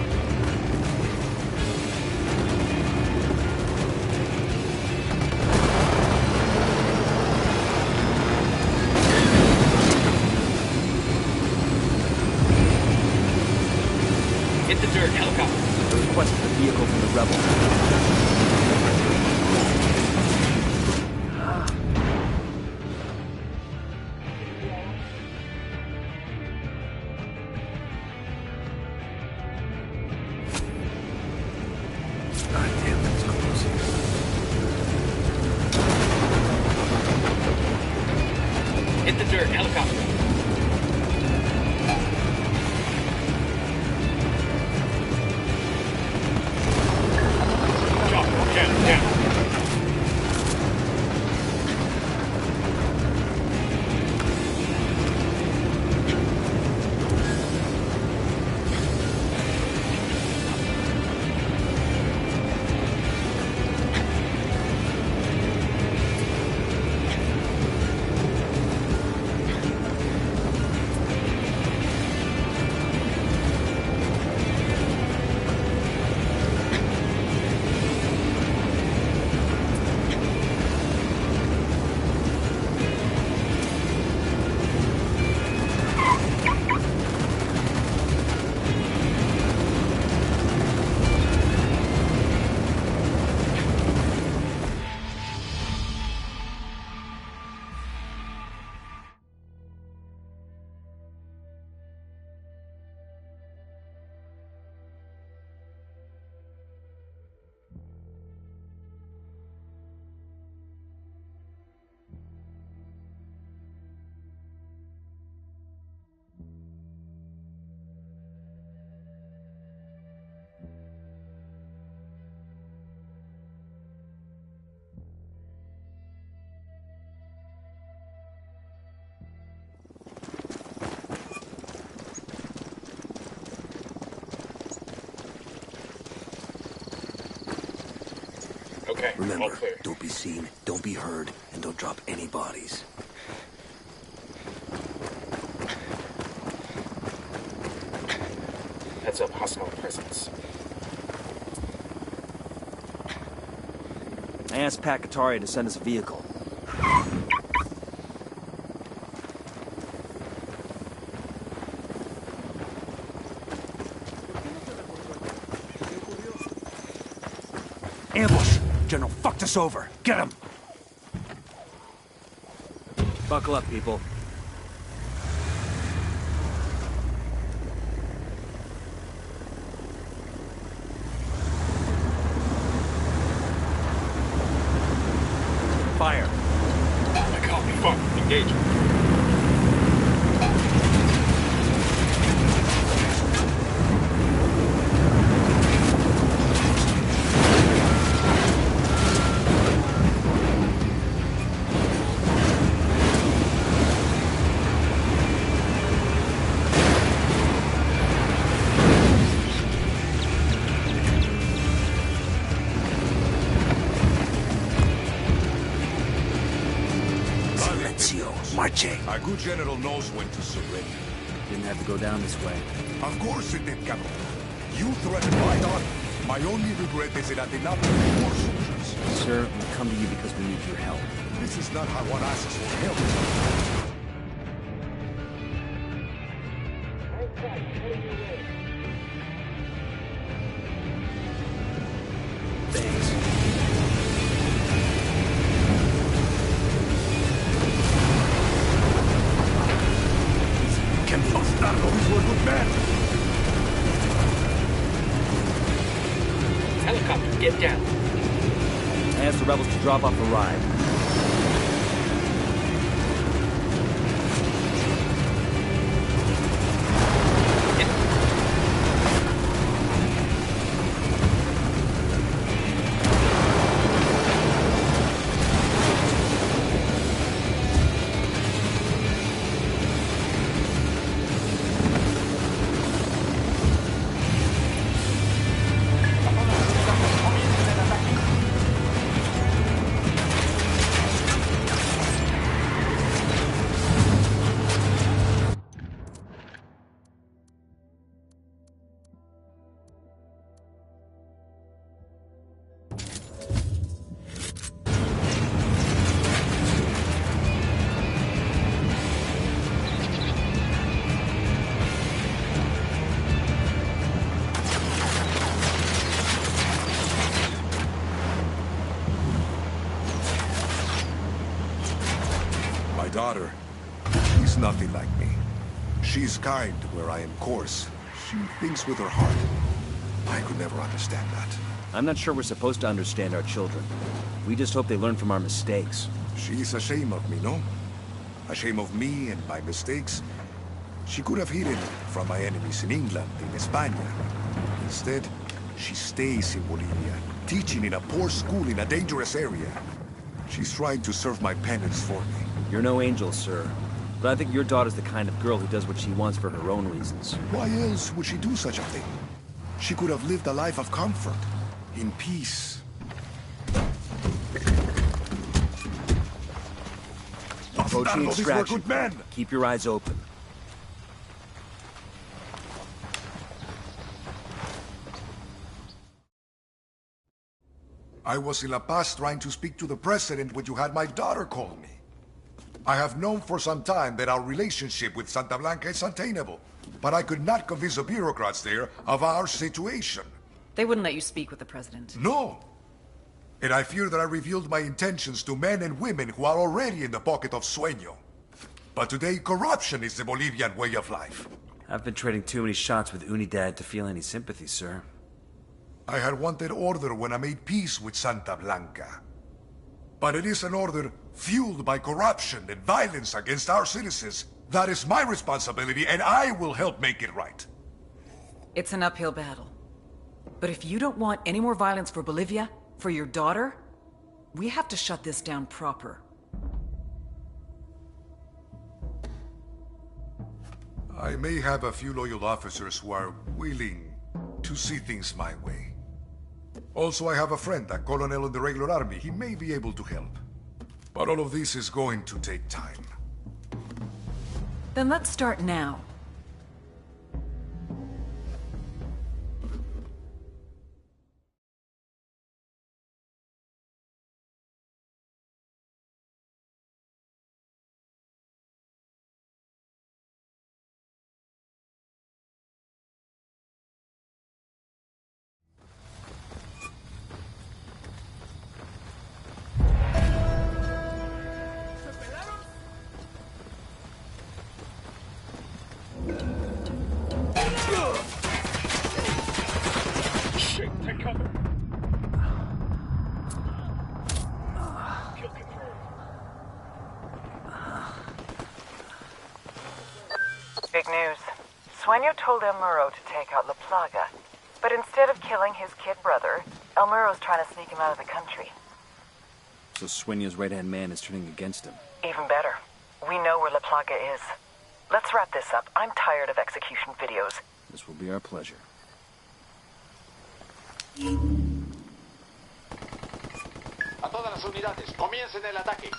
Hit the dirt, helicopter. We requested a vehicle from the rebels. God damn, that was close. Hit the dirt, helicopter. Chopper, down. Okay, all Remember, clear. don't be seen, don't be heard, and don't drop any bodies. Heads up, hostile presence. I asked Pat Katari to send us a vehicle. Ambush! General fucked us over. Get him! Buckle up, people. Fire. I copy. Fuck. Engage. Marche. A good general knows when to surrender. Didn't have to go down this way. Of course it did, Captain. You threatened my daughter. My only regret is that I did not bring more soldiers. Sir, we come to you because we need your help. This is not how one asks for help. Thanks. Can Bastardo, these were good men. Helicopter, get down. I asked the rebels to drop off a ride. My daughter, she's nothing like me. She's kind where I am coarse. She thinks with her heart. I could never understand that. I'm not sure we're supposed to understand our children. We just hope they learn from our mistakes. She's ashamed of me, no? Ashamed of me and my mistakes? She could have hidden from my enemies in England, in España. Instead, she stays in Bolivia, teaching in a poor school in a dangerous area. She's trying to serve my penance for me. You're no angel, sir. But I think your daughter's the kind of girl who does what she wants for her own reasons. Why else would she do such a thing? She could have lived a life of comfort, in peace. Approaching These were extraction. good men. Keep your eyes open. I was in La Paz trying to speak to the president when you had my daughter call me. I have known for some time that our relationship with Santa Blanca is untenable, but I could not convince the bureaucrats there of our situation. They wouldn't let you speak with the president. No. And I fear that I revealed my intentions to men and women who are already in the pocket of Sueño. But today, corruption is the Bolivian way of life. I've been trading too many shots with Unidad to feel any sympathy, sir. I had wanted order when I made peace with Santa Blanca. But it is an order fueled by corruption and violence against our citizens. That is my responsibility, and I will help make it right. It's an uphill battle. But if you don't want any more violence for Bolivia, for your daughter, we have to shut this down proper. I may have a few loyal officers who are willing to see things my way. Also, I have a friend, a colonel in the regular army. He may be able to help. But all of this is going to take time. Then let's start now. Shit, take cover. Big news. Sueño told El Muro to take out La Plaga, but instead of killing his kid brother, El Muro's trying to sneak him out of the country. So Sueño's right-hand man is turning against him. Even better. We know where La Plaga is. Let's wrap this up. I'm tired of execution videos. This will be our pleasure. A todas las unidades, comiencen el ataque.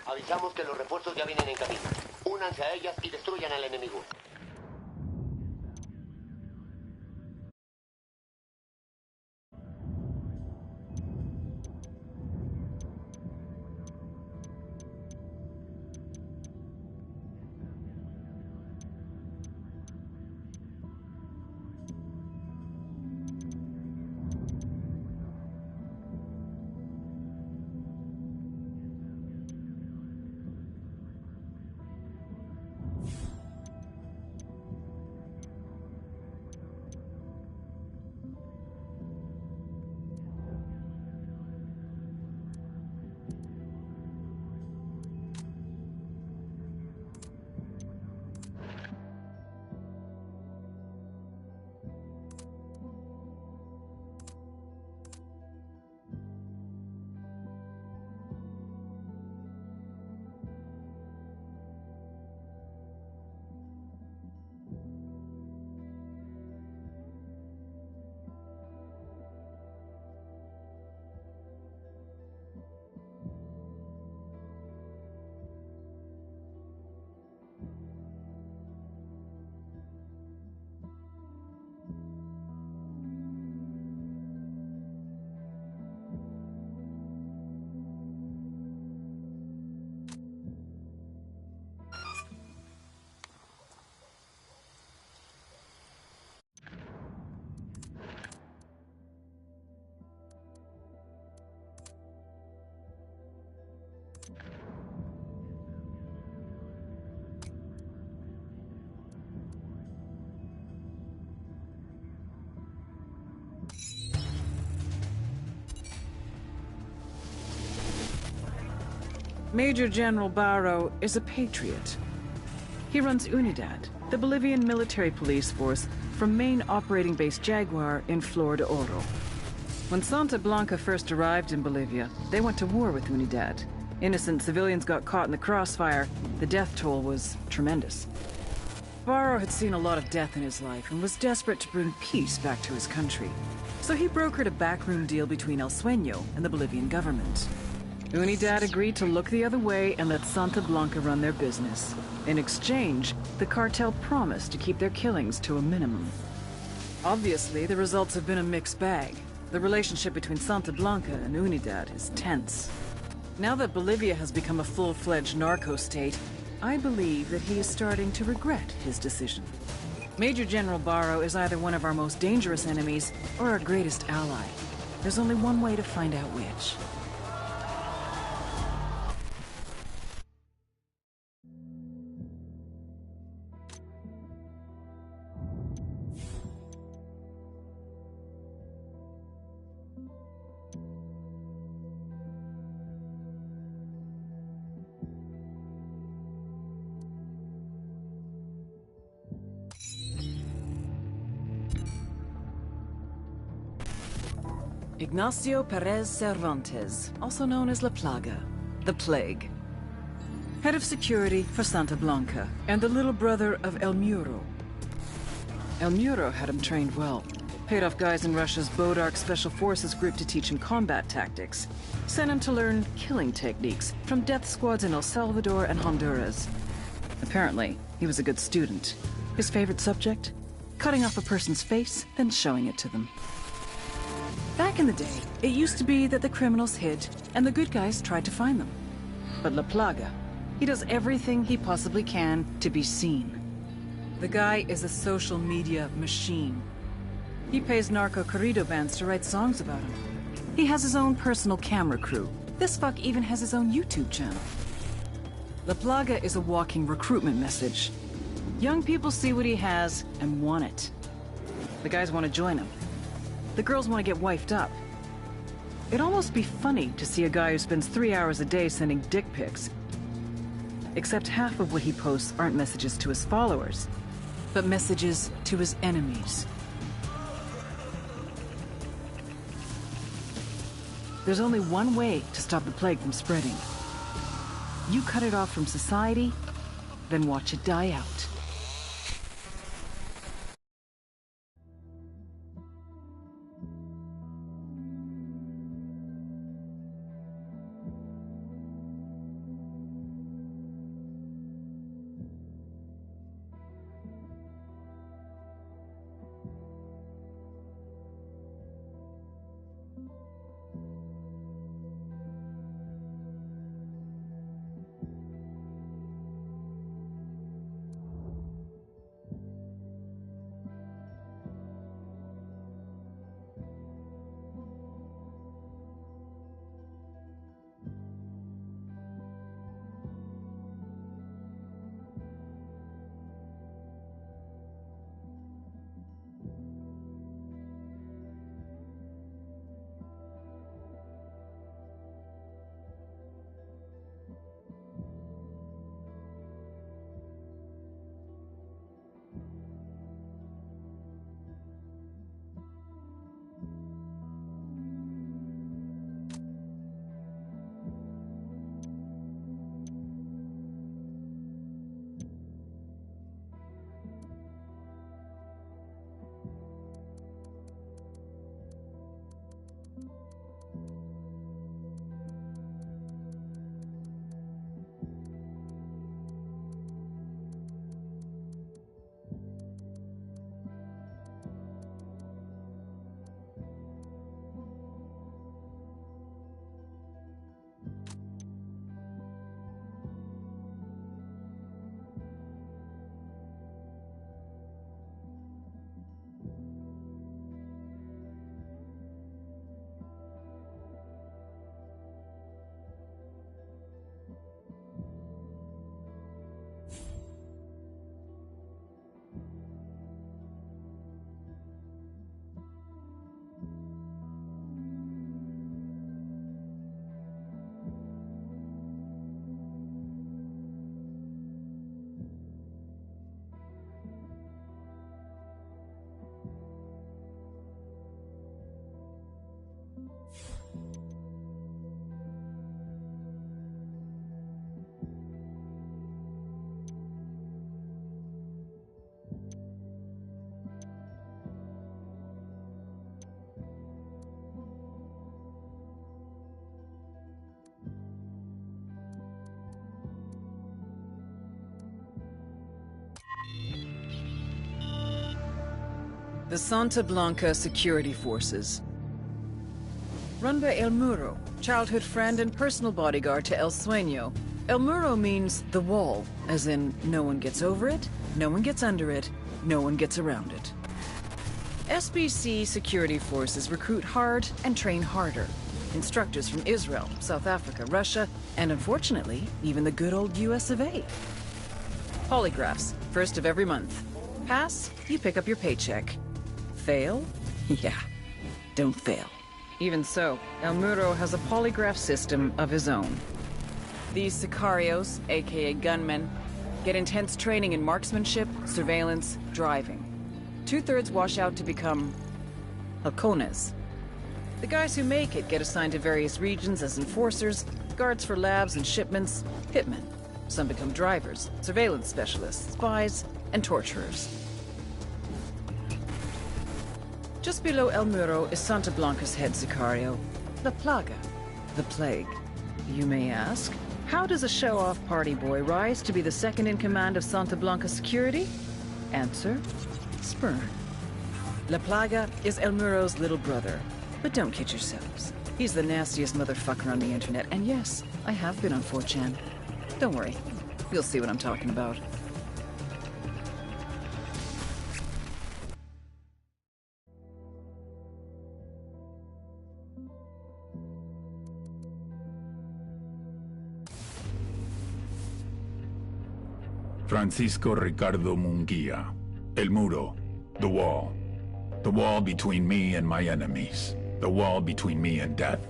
Avisamos que los refuerzos ya vienen en camino. Únanse a ellas y destruyan al enemigo. Major General Barro is a patriot. He runs UNIDAD, the Bolivian military police force from main operating base Jaguar in Flor de Oro. When Santa Blanca first arrived in Bolivia, they went to war with UNIDAD. Innocent civilians got caught in the crossfire. The death toll was tremendous. Barro had seen a lot of death in his life and was desperate to bring peace back to his country. So he brokered a backroom deal between El Sueño and the Bolivian government. UNIDAD agreed to look the other way and let Santa Blanca run their business. In exchange, the cartel promised to keep their killings to a minimum. Obviously, the results have been a mixed bag. The relationship between Santa Blanca and UNIDAD is tense. Now that Bolivia has become a full-fledged narco state, I believe that he is starting to regret his decision. Major General Barro is either one of our most dangerous enemies or our greatest ally. There's only one way to find out which. Ignacio Perez Cervantes, also known as La Plaga, the Plague. Head of security for Santa Blanca, and the little brother of El Muro. El Muro had him trained well. Paid off guys in Russia's Bodark Special Forces group to teach him combat tactics. Sent him to learn killing techniques from death squads in El Salvador and Honduras. Apparently, he was a good student. His favorite subject? Cutting off a person's face, then showing it to them. Back in the day, it used to be that the criminals hid, and the good guys tried to find them. But La Plaga, he does everything he possibly can to be seen. The guy is a social media machine. He pays narco corrido bands to write songs about him. He has his own personal camera crew. This fuck even has his own YouTube channel. La Plaga is a walking recruitment message. Young people see what he has and want it. The guys want to join him. The girls want to get wifed up. It'd almost be funny to see a guy who spends 3 hours a day sending dick pics. Except half of what he posts aren't messages to his followers, but messages to his enemies. There's only one way to stop the plague from spreading. You cut it off from society, then watch it die out. The Santa Blanca Security Forces. Run by El Muro, childhood friend and personal bodyguard to El Sueño. El Muro means the wall, as in no one gets over it, no one gets under it, no one gets around it. SBC security forces recruit hard and train harder. Instructors from Israel, South Africa, Russia, and unfortunately, even the good old US of A. Polygraphs, first of every month. Pass, you pick up your paycheck. Fail? Yeah, don't fail. Even so, El Muro has a polygraph system of his own. These sicarios, aka gunmen, get intense training in marksmanship, surveillance, driving. 2/3 wash out to become halcones. The guys who make it get assigned to various regions as enforcers, guards for labs and shipments, hitmen. Some become drivers, surveillance specialists, spies, and torturers. Just below El Muro is Santa Blanca's head sicario, La Plaga, the Plague. You may ask, how does a show-off party boy rise to be the second in command of Santa Blanca security? Answer, sperm. La Plaga is El Muro's little brother. But don't kid yourselves. He's the nastiest motherfucker on the internet, and yes, I have been on 4chan. Don't worry, you'll see what I'm talking about. Francisco Ricardo Munguia. El Muro. The wall. The wall between me and my enemies. The wall between me and death.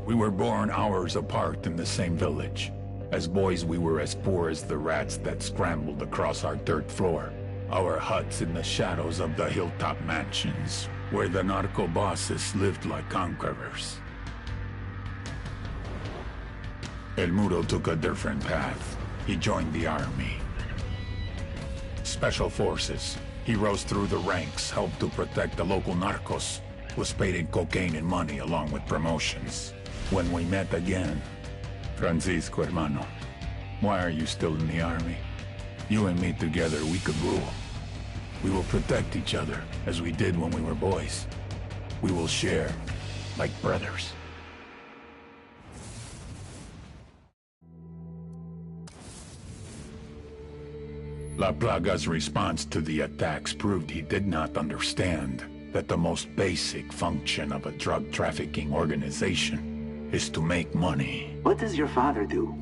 We were born hours apart in the same village. As boys, we were as poor as the rats that scrambled across our dirt floor. Our huts in the shadows of the hilltop mansions, where the narco bosses lived like conquerors. El Muro took a different path. He joined the army. Special forces. He rose through the ranks, helped to protect the local narcos, was paid in cocaine and money along with promotions. When we met again, Francisco, hermano, why are you still in the army? You and me together, we could rule. We will protect each other, as we did when we were boys. We will share, like brothers. La Plaga's response to the attacks proved he did not understand that the most basic function of a drug trafficking organization is to make money. What does your father do?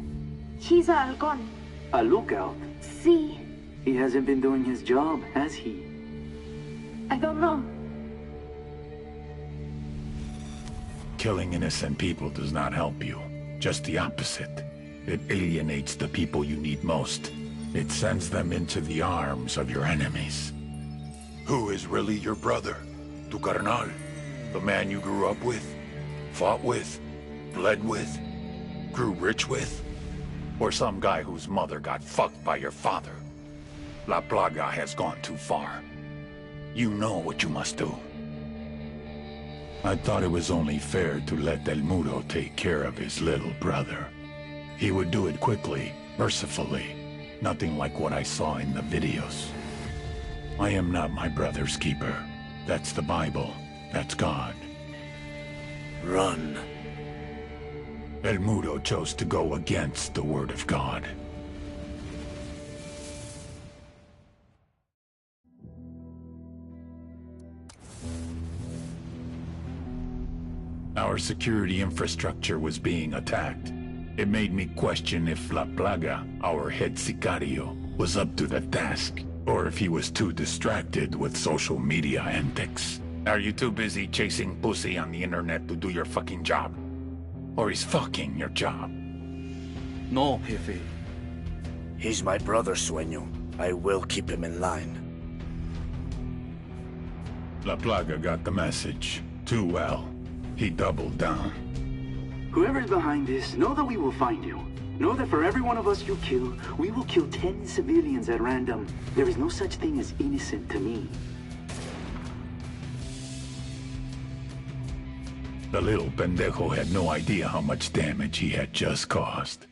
He's a halcón. A lookout? Sí. He hasn't been doing his job, has he? I don't know. Killing innocent people does not help you. Just the opposite. It alienates the people you need most. It sends them into the arms of your enemies. Who is really your brother? Tu carnal? The man you grew up with? Fought with? Bled with? Grew rich with? Or some guy whose mother got fucked by your father? La Plaga has gone too far. You know what you must do. I thought it was only fair to let El Muro take care of his little brother. He would do it quickly, mercifully. Nothing like what I saw in the videos. I am not my brother's keeper. That's the Bible. That's God. Run. El Muro chose to go against the word of God. Our security infrastructure was being attacked. It made me question if La Plaga, our head sicario, was up to the task, or if he was too distracted with social media antics. Are you too busy chasing pussy on the internet to do your fucking job? Or is fucking your job? No, Jefe. He's my brother, Sueño. I will keep him in line. La Plaga got the message. Too well. He doubled down. Whoever's behind this, know that we will find you. Know that for every one of us you kill, we will kill 10 civilians at random. There is no such thing as innocent to me. The little pendejo had no idea how much damage he had just caused.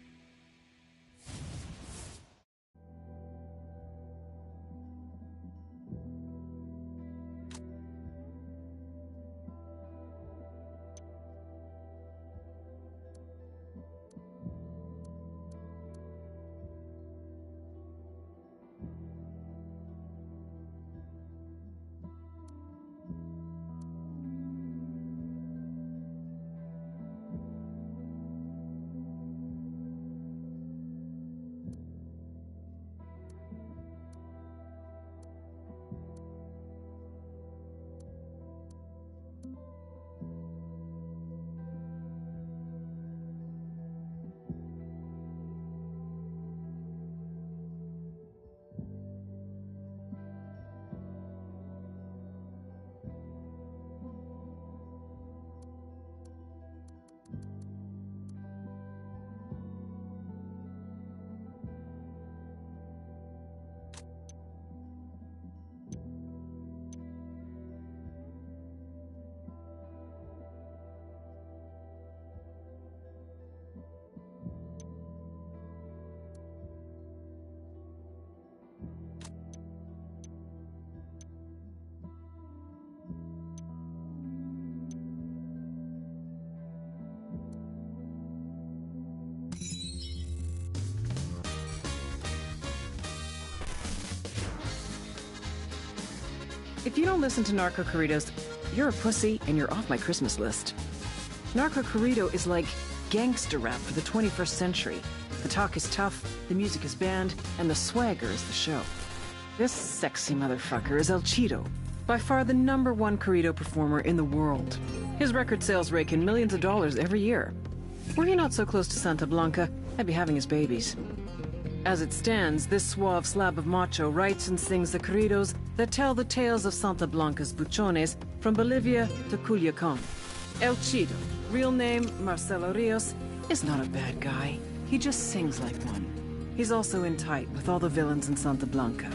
If you don't listen to Narco Corridos, you're a pussy and you're off my Christmas list. Narco Corrido is like gangster rap for the 21st century. The talk is tough, the music is banned, and the swagger is the show. This sexy motherfucker is El Cheeto, by far the #1 corrido performer in the world. His record sales rake in millions of dollars every year. Were he not so close to Santa Blanca, I'd be having his babies. As it stands, this suave slab of macho writes and sings the corridos that tell the tales of Santa Blanca's buchones from Bolivia to Culiacan. El Cheeto, real name Marcelo Rios, is not a bad guy. He just sings like one. He's also in tight with all the villains in Santa Blanca.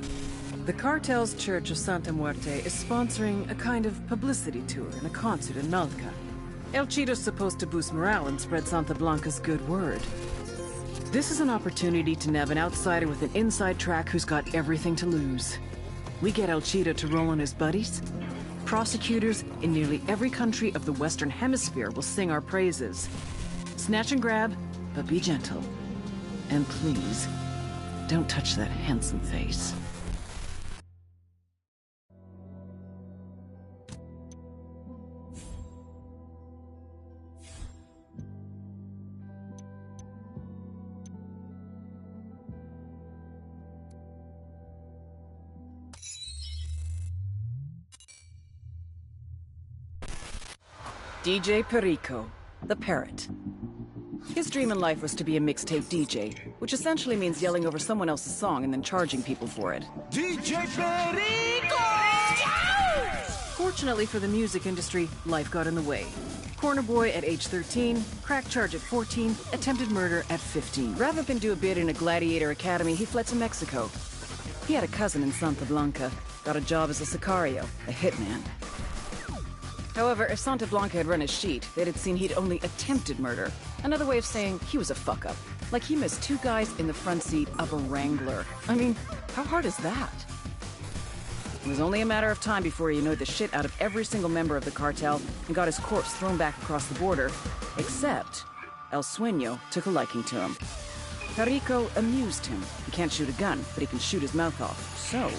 The cartel's Church of Santa Muerte is sponsoring a kind of publicity tour and a concert in Malca. El Cheeto's supposed to boost morale and spread Santa Blanca's good word. This is an opportunity to nab an outsider with an inside track who's got everything to lose. We get El Cheeto to roll on his buddies. Prosecutors in nearly every country of the Western Hemisphere will sing our praises. Snatch and grab, but be gentle. And please, don't touch that handsome face. DJ Perico, the parrot. His dream in life was to be a mixtape DJ, which essentially means yelling over someone else's song and then charging people for it. DJ Perico! Fortunately for the music industry, life got in the way. Corner boy at age 13, crack charge at 14, attempted murder at 15. Rather than do a bid in a gladiator academy, he fled to Mexico. He had a cousin in Santa Blanca, got a job as a sicario, a hitman. However, if Santa Blanca had run his sheet, they'd have seen he'd only attempted murder. Another way of saying he was a fuck-up. Like he missed 2 guys in the front seat of a Wrangler. I mean, how hard is that? It was only a matter of time before he annoyed the shit out of every single member of the cartel and got his corpse thrown back across the border. Except, El Sueño took a liking to him. Perico amused him. He can't shoot a gun, but he can shoot his mouth off. So...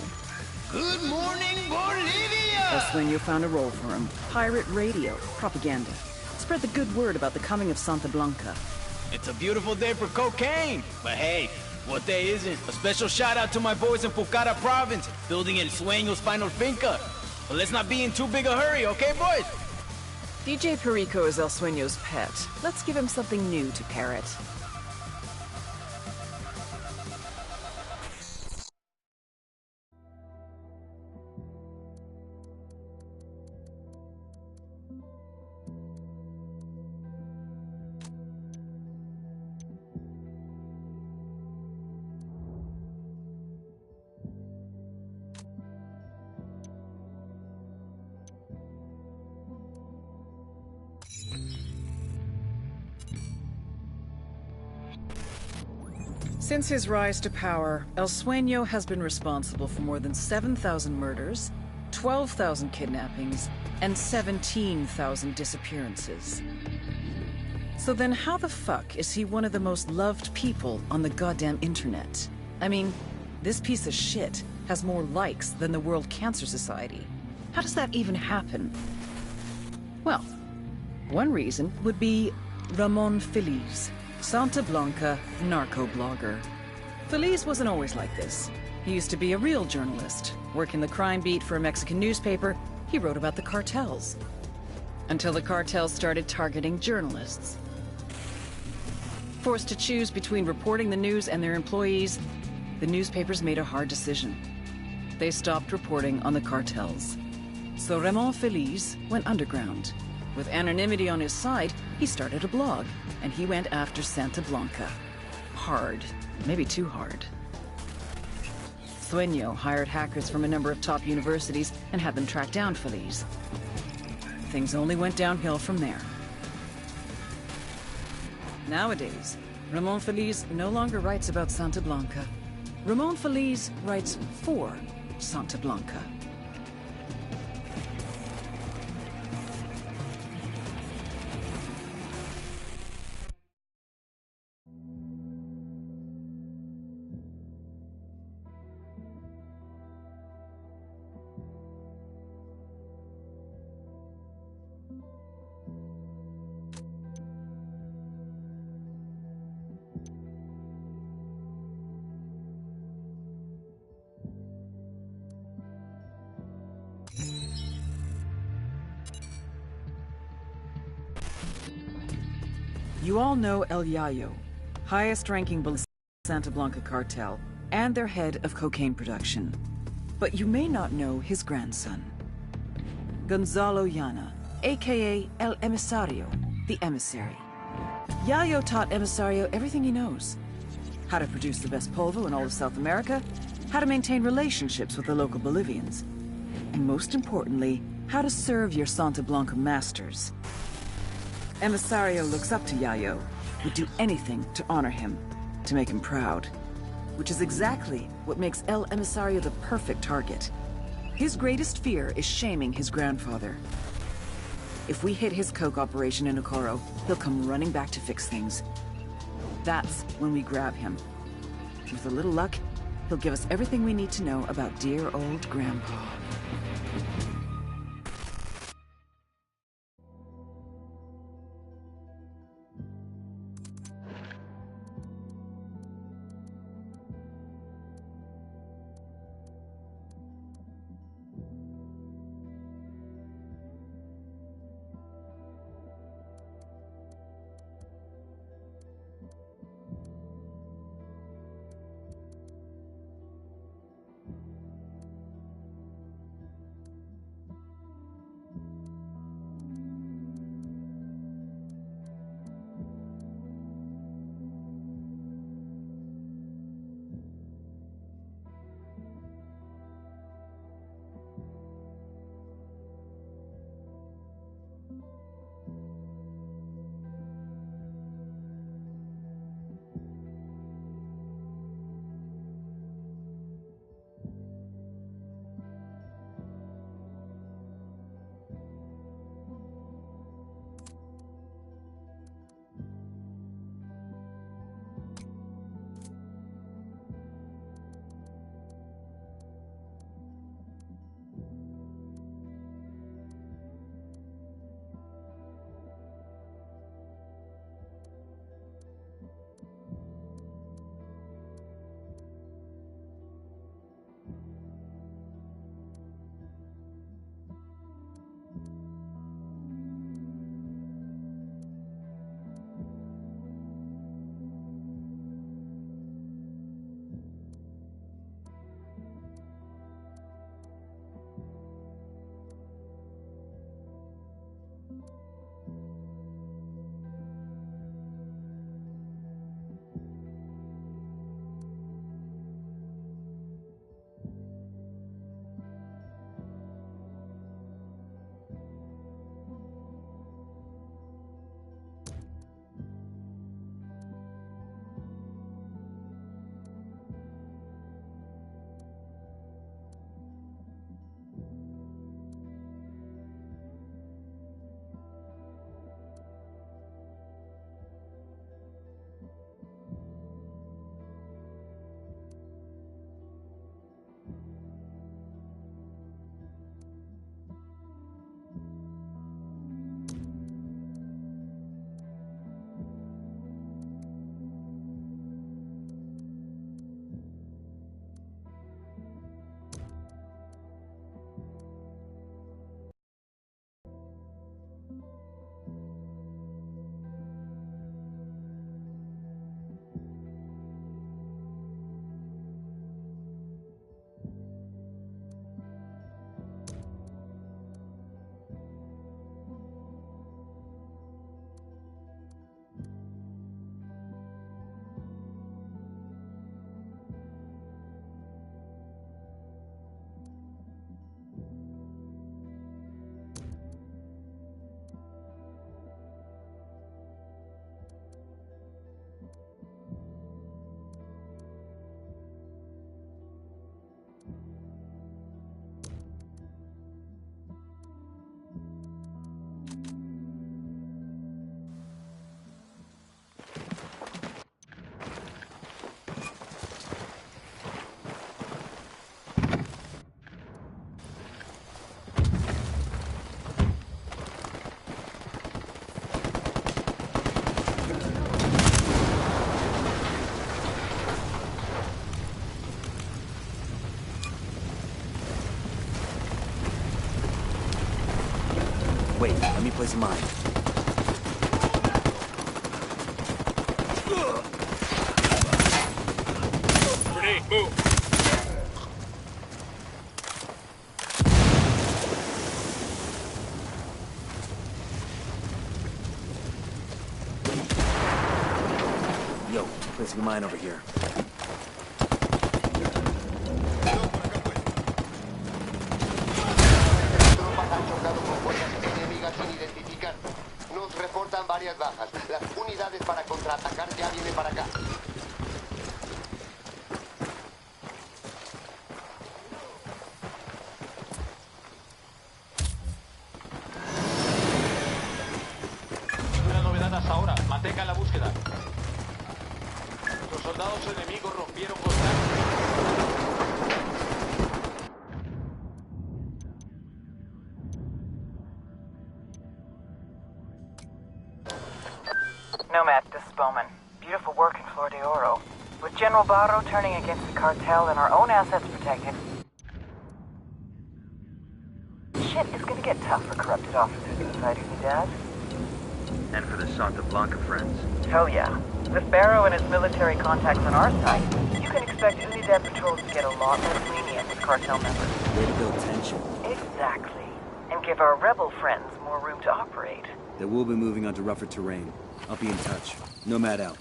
Good morning, Bolivia! El Sueño found a role for him. Pirate radio, propaganda. Spread the good word about the coming of Santa Blanca. It's a beautiful day for cocaine. But hey, what day isn't? A special shout out to my boys in Pucara province, building El Sueño's final finca. But let's not be in too big a hurry, okay, boys? DJ Perico is El Sueño's pet. Let's give him something new to parrot. Since his rise to power, El Sueño has been responsible for more than 7,000 murders, 12,000 kidnappings, and 17,000 disappearances. So then how the fuck is he one of the most loved people on the goddamn internet? I mean, this piece of shit has more likes than the World Cancer Society. How does that even happen? Well, one reason would be Ramon Feliz, Santa Blanca narco blogger. Feliz wasn't always like this. He used to be a real journalist. Working the crime beat for a Mexican newspaper, he wrote about the cartels. Until the cartels started targeting journalists. Forced to choose between reporting the news and their employees, the newspapers made a hard decision. They stopped reporting on the cartels. So Ramon Feliz went underground. With anonymity on his side, he started a blog, and he went after Santa Blanca. Hard. Maybe too hard. Sueño hired hackers from a number of top universities and had them track down Feliz. Things only went downhill from there. Nowadays, Ramon Feliz no longer writes about Santa Blanca. Ramon Feliz writes for Santa Blanca. You all know El Yayo, highest-ranking Santa Blanca cartel, and their head of cocaine production. But you may not know his grandson, Gonzalo Llana, aka El Emisario, the emissary. Yayo taught Emisario everything he knows. How to produce the best polvo in all of South America, how to maintain relationships with the local Bolivians, and most importantly, how to serve your Santa Blanca masters. Emisario looks up to Yayo, would do anything to honor him, to make him proud. Which is exactly what makes El Emisario the perfect target. His greatest fear is shaming his grandfather. If we hit his coke operation in Okoro, he'll come running back to fix things. That's when we grab him. With a little luck, he'll give us everything we need to know about dear old Grandpa. Wait, let me place a mine. Move. Yo, placing a mine over here. Tropas han chocado con fuerzas enemigas sin identificar. Nos reportan varias bajas. Las unidades para contraatacar ya vienen para acá. Una novedad hasta ahora. Mantengan la búsqueda. Los soldados enemigos rompieron contacto. Nomad, this is Bowman. Beautiful work in Flor de Oro. With General Barro turning against the cartel and our own assets protected, shit is gonna get tough for corrupted officers inside Unidad. And for the Santa Blanca friends. Hell yeah. With Barrow and his military contacts on our side, you can expect Unidad patrols to get a lot less lenient with cartel members. Way to build tension. Exactly. And give our rebel friends more room to operate. They will be moving onto rougher terrain. I'll be in touch. Nomad out.